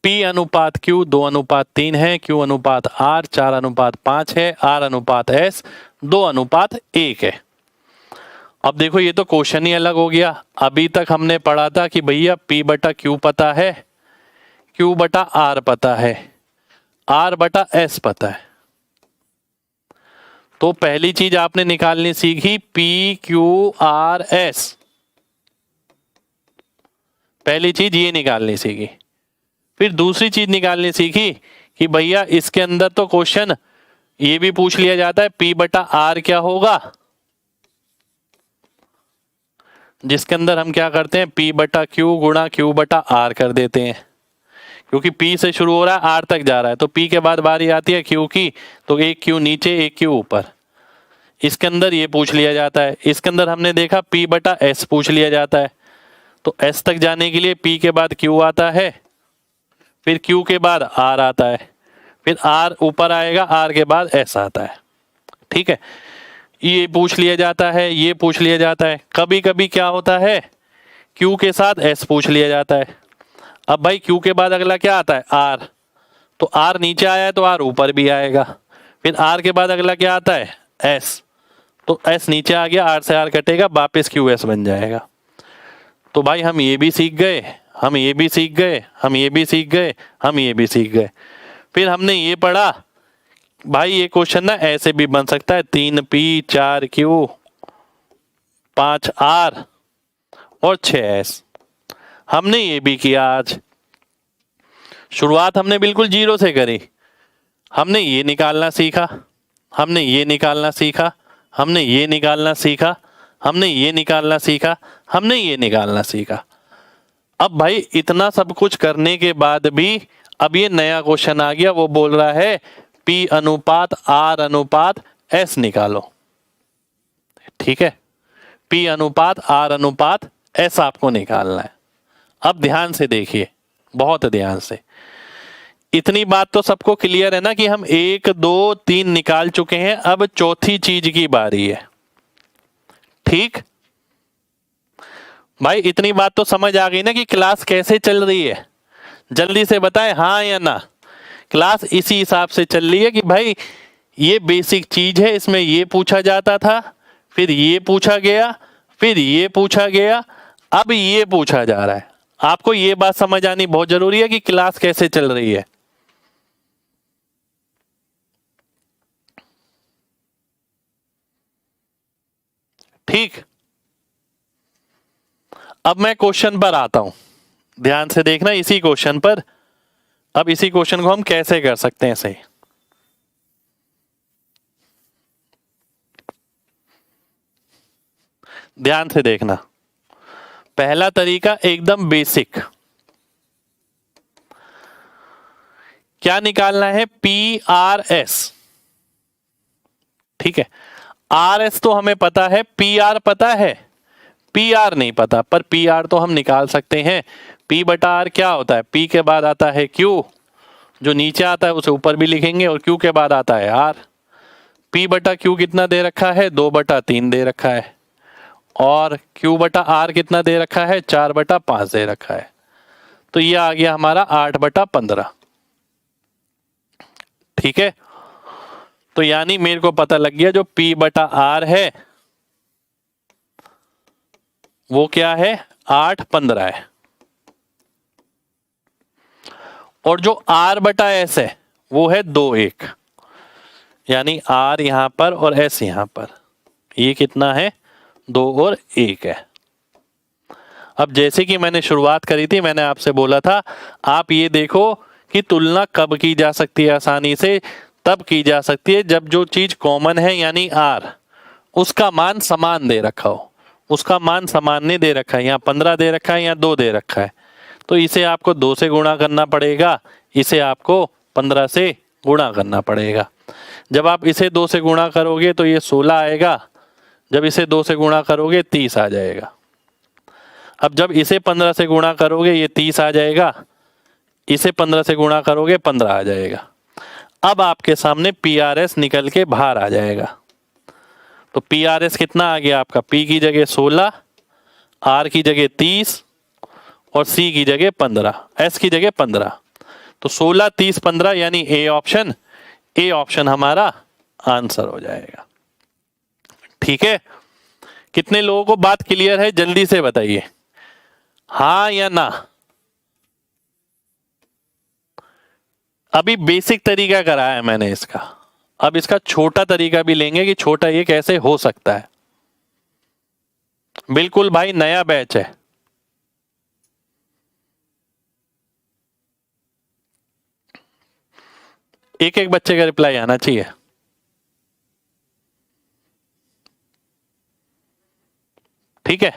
S1: P अनुपात Q 2:3 है, Q अनुपात R 4:5 है, R अनुपात S 2:1 है। अब देखो ये तो क्वेश्चन ही अलग हो गया। अभी तक हमने पढ़ा था कि भैया P बटा Q पता है, Q बटा R पता है, R बटा S पता है। तो पहली चीज आपने निकालनी सीखी P Q R S, पहली चीज ये निकालनी सीखी। फिर दूसरी चीज निकालनी सीखी कि भैया इसके अंदर तो क्वेश्चन ये भी पूछ लिया जाता है P बटा R क्या होगा, जिसके अंदर हम क्या करते हैं P बटा Q गुणा Q बटा R कर देते हैं, क्योंकि P से शुरू हो रहा है R तक जा रहा है। तो P के बाद बारी आती है Q की, तो एक Q नीचे एक Q ऊपर। इसके अंदर ये पूछ लिया जाता है। इसके अंदर हमने देखा P बटा S पूछ लिया जाता है। तो S तक जाने के लिए P के बाद Q आता है, फिर Q के बाद R आता है, फिर R ऊपर आएगा, R के बाद S आता है। ठीक है, ये पूछ लिया जाता है, ये पूछ लिया जाता है। कभी कभी क्या होता है, क्यू के साथ एस पूछ लिया जाता है। अब भाई क्यू के बाद अगला क्या आता है, आर। तो आर नीचे आया है तो आर ऊपर भी आएगा। फिर आर के बाद अगला क्या आता है, एस। तो एस नीचे आ गया, आर से आर कटेगा, वापस क्यू एस बन जाएगा। तो भाई हम ये भी सीख गए, हम ये भी सीख गए, हम ये भी सीख गए, हम ये भी सीख गए। फिर हमने ये पढ़ा भाई, ये क्वेश्चन ना ऐसे भी बन सकता है, 3P 4Q 5R और 6S। हमने ये भी किया आज। शुरुआत हमने बिल्कुल जीरो से करी। हमने ये निकालना सीखा, हमने ये निकालना सीखा, हमने ये निकालना सीखा, हमने ये निकालना सीखा, हमने ये निकालना सीखा। अब भाई इतना सब कुछ करने के बाद भी अब ये नया क्वेश्चन आ गया, वो बोल रहा है P अनुपात R अनुपात S निकालो। ठीक है, P अनुपात R अनुपात S आपको निकालना है। अब ध्यान से देखिए, बहुत ध्यान से। इतनी बात तो सबको क्लियर है ना कि हम 1 2 3 निकाल चुके हैं, अब चौथी चीज की बारी है। ठीक भाई, इतनी बात तो समझ आ गई ना कि क्लास कैसे चल रही है। जल्दी से बताएं हाँ या ना। क्लास इसी हिसाब से चल रही है कि भाई ये बेसिक चीज है, इसमें ये पूछा जाता था, फिर ये पूछा गया, फिर ये पूछा गया, अब ये पूछा जा रहा है। आपको ये बात समझ आनी बहुत जरूरी है कि क्लास कैसे चल रही है। ठीक, अब मैं क्वेश्चन पर आता हूं, ध्यान से देखना इसी क्वेश्चन पर। अब इसी क्वेश्चन को हम कैसे कर सकते हैं सही। ध्यान से देखना, पहला तरीका एकदम बेसिक। क्या निकालना है, PRS। ठीक है, RS तो हमें पता है, PR पता है, PR नहीं पता, पर PR तो हम निकाल सकते हैं। P बटा R क्या होता है, P के बाद आता है Q, जो नीचे आता है उसे ऊपर भी लिखेंगे, और Q के बाद आता है R। P बटा Q कितना दे रखा है, 2/3 दे रखा है, और Q बटा R कितना दे रखा है, 4/5 दे रखा है। तो ये आ गया हमारा 8/15। ठीक है, तो यानी मेरे को पता लग गया जो P बटा R है वो क्या है, 8/15 है, और जो R बटा S है वो है 2/1, यानी R यहां पर और S यहां पर, ये कितना है, 2 और 1 है। अब जैसे कि मैंने शुरुआत करी थी, मैंने आपसे बोला था आप ये देखो कि तुलना कब की जा सकती है आसानी से, तब की जा सकती है जब जो चीज कॉमन है यानी R, उसका मान समान दे रखा हो। उसका मान समान नहीं दे रखा है, यहाँ 15 दे रखा है, यहाँ 2 दे रखा है, तो इसे आपको 2 से गुणा करना पड़ेगा, इसे आपको 15 से गुणा करना पड़ेगा। जब आप इसे 2 से गुणा करोगे तो ये 16 आएगा, जब इसे 2 से गुणा करोगे 30 आ जाएगा। अब जब इसे 15 से गुणा करोगे ये 30 आ जाएगा, इसे 15 से गुणा करोगे 15 आ जाएगा। अब आपके सामने PRS निकल के बाहर आ जाएगा। तो PRS कितना आ गया आपका, P की जगह 16, R की जगह 30 और C की जगह 15, S की जगह 15। तो 16 30 15 यानी ए ऑप्शन हमारा आंसर हो जाएगा। ठीक है, कितने लोगों को बात क्लियर है, जल्दी से बताइए हाँ या ना। अभी बेसिक तरीका कराया है मैंने इसका, अब इसका छोटा तरीका भी लेंगे कि छोटा ये कैसे हो सकता है। बिल्कुल भाई, नया बैच है। एक एक बच्चे का रिप्लाई आना चाहिए। ठीक है,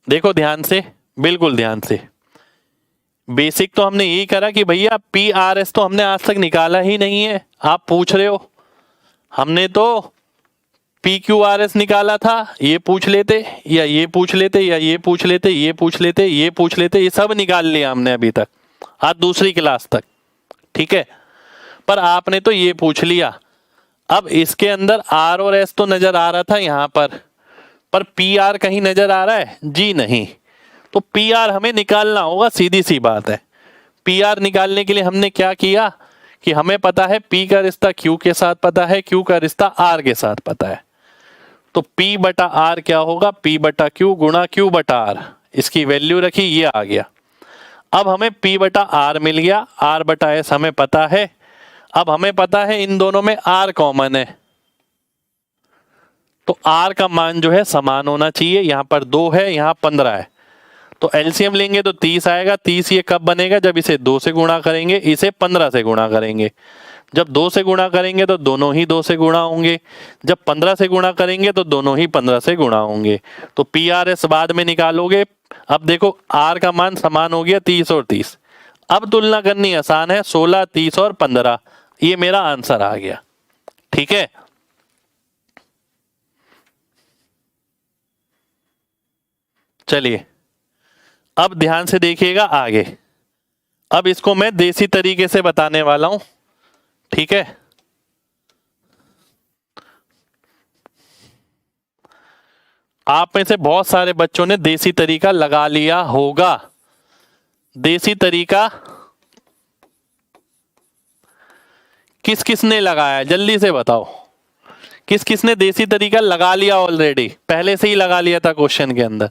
S1: देखो ध्यान से, बिल्कुल ध्यान से। बेसिक तो हमने यही करा कि भैया PRS तो हमने आज तक निकाला ही नहीं है। आप पूछ रहे हो, हमने तो PQRS निकाला था, ये पूछ लेते या ये पूछ लेते या ये पूछ लेते, ये पूछ लेते, ये पूछ लेते, ये सब निकाल लिया हमने अभी तक, आज दूसरी क्लास तक। ठीक है, पर आपने तो ये पूछ लिया। अब इसके अंदर आर और एस तो नजर आ रहा था यहां पर पी आर कहीं नजर आ रहा है? जी नहीं। तो पी आर हमें निकालना होगा, सीधी सी बात है। पी आर निकालने के लिए हमने क्या किया कि हमें पता है पी का रिश्ता क्यू के साथ पता है, क्यू का रिश्ता आर के साथ पता है। तो पी बटा आर क्या होगा? पी बटा क्यू गुणा क्यू बटा आर। इसकी वैल्यू रखी, ये आ गया। अब हमें पी बटा आर मिल गया, आर बटा एस हमें पता है। अब हमें पता है इन दोनों में आर कॉमन है, तो आर का मान जो है समान होना चाहिए। यहां पर 2 है, यहां 15 है, तो एलसीएम लेंगे तो 30 आएगा। 30 ये कब बनेगा? जब इसे 2 से गुणा करेंगे, इसे 15 से गुणा करेंगे। जब 2 से गुणा करेंगे तो दोनों ही 2 से गुणा होंगे, जब 15 से गुणा करेंगे तो दोनों ही 15 से गुणा होंगे। तो पी आर एस बाद में निकालोगे। अब देखो आर का मान समान हो गया 30 और 30। अब तुलना करनी आसान है, 16, 30 और 15। ये मेरा आंसर आ गया। ठीक है, चलिए अब ध्यान से देखिएगा आगे। अब इसको मैं देसी तरीके से बताने वाला हूं। ठीक है, आप में से बहुत सारे बच्चों ने देसी तरीका लगा लिया होगा। देसी तरीका किस किस ने लगाया? जल्दी से बताओ, किस किस ने देसी तरीका लगा लिया? ऑलरेडी पहले से ही लगा लिया था क्वेश्चन के अंदर।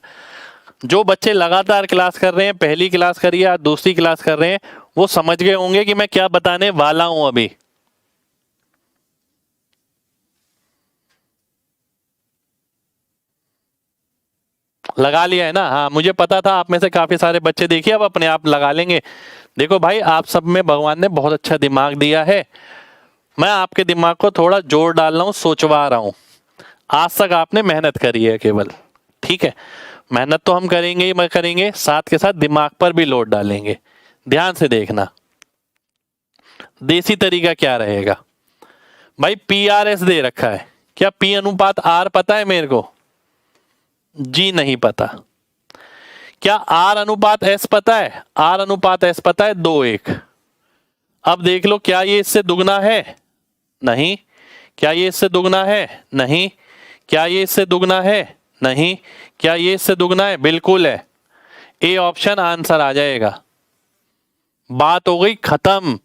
S1: जो बच्चे लगातार क्लास कर रहे हैं, पहली क्लास करी या दूसरी क्लास कर रहे हैं, वो समझ गए होंगे कि मैं क्या बताने वाला हूं अभी। लगा लिया है ना? हाँ, मुझे पता था आप में से काफी सारे बच्चे देखिए अब अपने आप लगा लेंगे। देखो भाई, आप सब में भगवान ने बहुत अच्छा दिमाग दिया है। मैं आपके दिमाग को थोड़ा जोर डाल रहा हूं, सोचवा रहा हूं। आज तक आपने मेहनत करी है केवल। ठीक है, मेहनत तो हम करेंगे ही करेंगे, साथ के साथ दिमाग पर भी लोड डालेंगे। ध्यान से देखना, देसी तरीका क्या रहेगा भाई। पी आर एस दे रखा है, क्या पी अनुपात आर पता है मेरे को? जी नहीं पता। क्या आर अनुपात एस पता है? आर अनुपात एस पता है, 2:1। अब देख लो, क्या ये इससे दुगना है? नहीं। क्या ये इससे दुगना है? नहीं। क्या ये इससे दुगना है? नहीं। क्या ये इससे दुगना है? बिल्कुल है। ए ऑप्शन आंसर आ जाएगा। बात हो गई खत्म।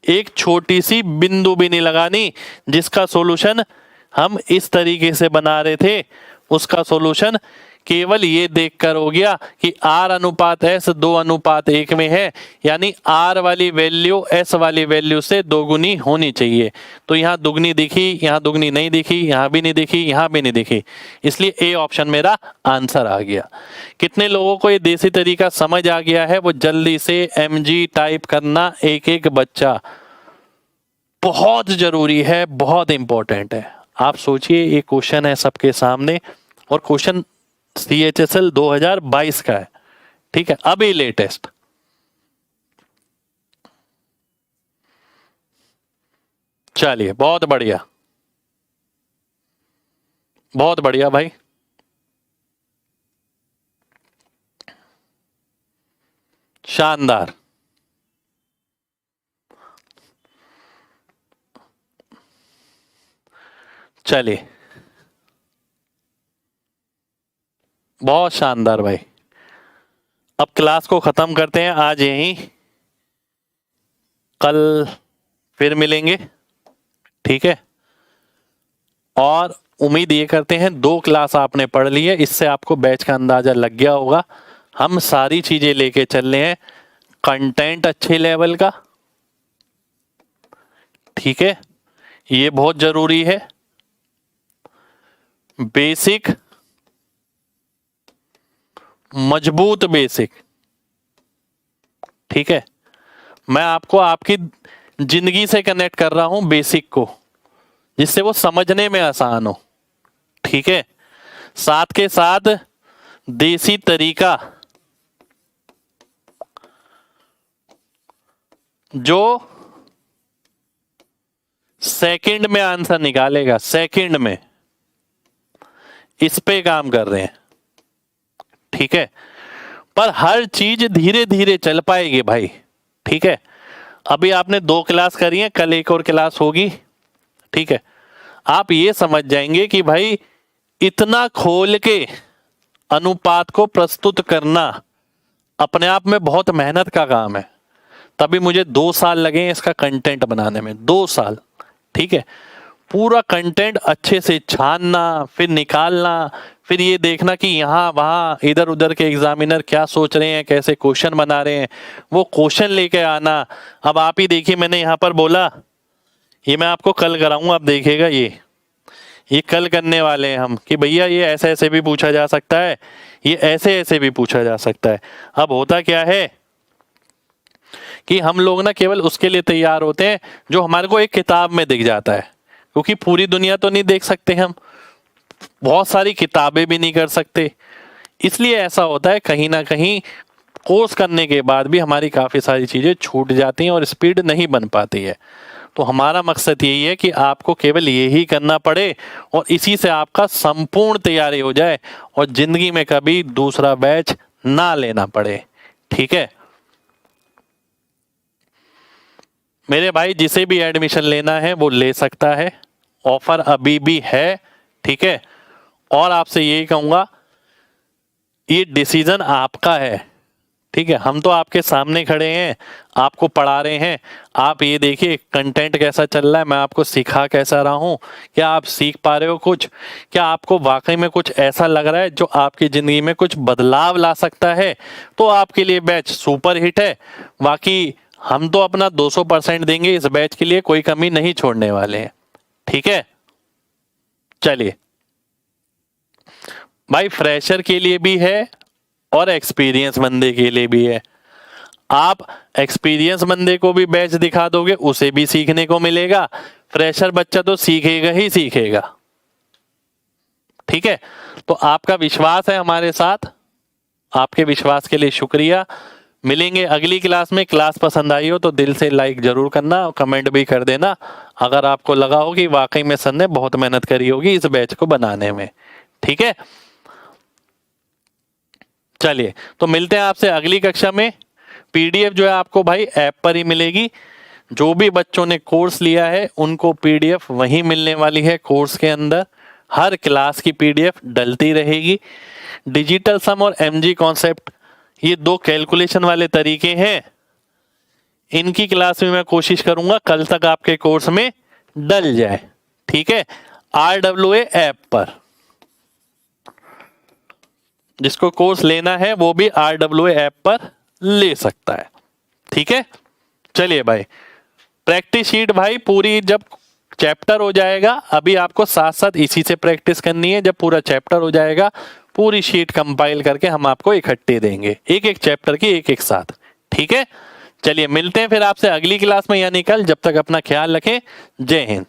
S1: एक छोटी सी बिंदु भी नहीं लगानी। जिसका सॉल्यूशन हम इस तरीके से बना रहे थे, उसका सॉल्यूशन केवल ये देखकर हो गया कि आर अनुपात एस 2:1 में है, यानी आर वाली वैल्यू एस वाली वैल्यू से दोगुनी होनी चाहिए। तो यहां दुगनी दिखी, यहां दुगनी नहीं दिखी, यहां भी नहीं दिखी, यहां भी नहीं दिखी, इसलिए ए ऑप्शन मेरा आंसर आ गया। कितने लोगों को ये देसी तरीका समझ आ गया है? वो जल्दी से एमजी टाइप करना, एक एक बच्चा। बहुत जरूरी है, बहुत इंपॉर्टेंट है। आप सोचिए, ये क्वेश्चन है सबके सामने, और क्वेश्चन CHSL 2022 का है। ठीक है, अभी लेटेस्ट। चलिए, बहुत बढ़िया, बहुत बढ़िया भाई। शानदार। चलिए, बहुत शानदार भाई। अब क्लास को खत्म करते हैं आज यहीं, कल फिर मिलेंगे। ठीक है, और उम्मीद ये करते हैं 2 क्लास आपने पढ़ ली है, इससे आपको बैच का अंदाजा लग गया होगा। हम सारी चीजें लेके चल रहे हैं, कंटेंट अच्छे लेवल का। ठीक है, ये बहुत जरूरी है। बेसिक, मजबूत बेसिक। ठीक है, मैं आपको आपकी जिंदगी से कनेक्ट कर रहा हूं बेसिक को, जिससे वो समझने में आसान हो। ठीक है, साथ के साथ देसी तरीका जो सेकंड में आंसर निकालेगा, सेकंड में, इस पे काम कर रहे हैं। ठीक है, पर हर चीज धीरे धीरे चल पाएगी भाई। ठीक है, अभी आपने 2 क्लास करी है, कल एक और क्लास होगी, ठीक है। आप ये समझ जाएंगे कि भाई इतना खोल के अनुपात को प्रस्तुत करना अपने आप में बहुत मेहनत का काम है। तभी मुझे 2 साल लगे इसका कंटेंट बनाने में, 2 साल, ठीक है। पूरा कंटेंट अच्छे से छानना, फिर निकालना, फिर ये देखना कि यहाँ वहाँ इधर उधर के एग्जामिनर क्या सोच रहे हैं, कैसे क्वेश्चन बना रहे हैं, वो क्वेश्चन लेके आना। अब आप ही देखिए, मैंने यहाँ पर बोला ये मैं आपको कल कराऊंगा, आप देखिएगा ये कल करने वाले हैं हम कि भैया ये ऐसे ऐसे भी पूछा जा सकता है, ये ऐसे ऐसे भी पूछा जा सकता है। अब होता क्या है कि हम लोग ना केवल उसके लिए तैयार होते हैं जो हमारे को एक किताब में दिख जाता है, क्योंकि पूरी दुनिया तो नहीं देख सकते हम, बहुत सारी किताबें भी नहीं कर सकते। इसलिए ऐसा होता है कहीं ना कहीं कोर्स करने के बाद भी हमारी काफ़ी सारी चीज़ें छूट जाती हैं और स्पीड नहीं बन पाती है। तो हमारा मकसद यही है कि आपको केवल यही करना पड़े और इसी से आपका संपूर्ण तैयारी हो जाए और ज़िंदगी में कभी दूसरा बैच ना लेना पड़े, ठीक है। मेरे भाई जिसे भी एडमिशन लेना है वो ले सकता है, ऑफर अभी भी है, ठीक है। और आपसे यही कहूँगा, ये डिसीजन आपका है, ठीक है। हम तो आपके सामने खड़े हैं, आपको पढ़ा रहे हैं, आप ये देखिए कंटेंट कैसा चल रहा है, मैं आपको सिखा कैसा रहा हूँ, क्या आप सीख पा रहे हो कुछ, क्या आपको वाकई में कुछ ऐसा लग रहा है जो आपकी ज़िंदगी में कुछ बदलाव ला सकता है, तो आपके लिए बैच सुपर हिट है। बाकी हम तो अपना 200% देंगे इस बैच के लिए, कोई कमी नहीं छोड़ने वाले हैं, ठीक है। चलिए भाई, फ्रेशर के लिए भी है और एक्सपीरियंस बंदे के लिए भी है। आप एक्सपीरियंस बंदे को भी बैच दिखा दोगे, उसे भी सीखने को मिलेगा, फ्रेशर बच्चा तो सीखेगा ही सीखेगा, ठीक है। तो आपका विश्वास है हमारे साथ, आपके विश्वास के लिए शुक्रिया। मिलेंगे अगली क्लास में। क्लास पसंद आई हो तो दिल से लाइक जरूर करना और कमेंट भी कर देना अगर आपको लगा हो कि वाकई में सर ने बहुत मेहनत करी होगी इस बैच को बनाने में, ठीक है। चलिए, तो मिलते हैं आपसे अगली कक्षा में। पीडीएफ जो है आपको भाई ऐप पर ही मिलेगी। जो भी बच्चों ने कोर्स लिया है उनको पीडीएफ वहीं मिलने वाली है। कोर्स के अंदर हर क्लास की पीडीएफ डलती रहेगी। डिजिटल सम और एमजी कॉन्सेप्ट, ये 2 कैलकुलेशन वाले तरीके हैं, इनकी क्लास में मैं कोशिश करूंगा कल तक आपके कोर्स में डल जाए, ठीक है। RWA ऐप पर जिसको कोर्स लेना है वो भी RWA ऐप पर ले सकता है, ठीक है। चलिए भाई, प्रैक्टिस शीट भाई पूरी जब चैप्टर हो जाएगा, अभी आपको साथ साथ इसी से प्रैक्टिस करनी है। जब पूरा चैप्टर हो जाएगा पूरी शीट कंपाइल करके हम आपको इकट्ठे देंगे, एक एक चैप्टर की एक एक साथ, ठीक है। चलिए मिलते हैं फिर आपसे अगली क्लास में यानी कल। जब तक अपना ख्याल रखें। जय हिंद।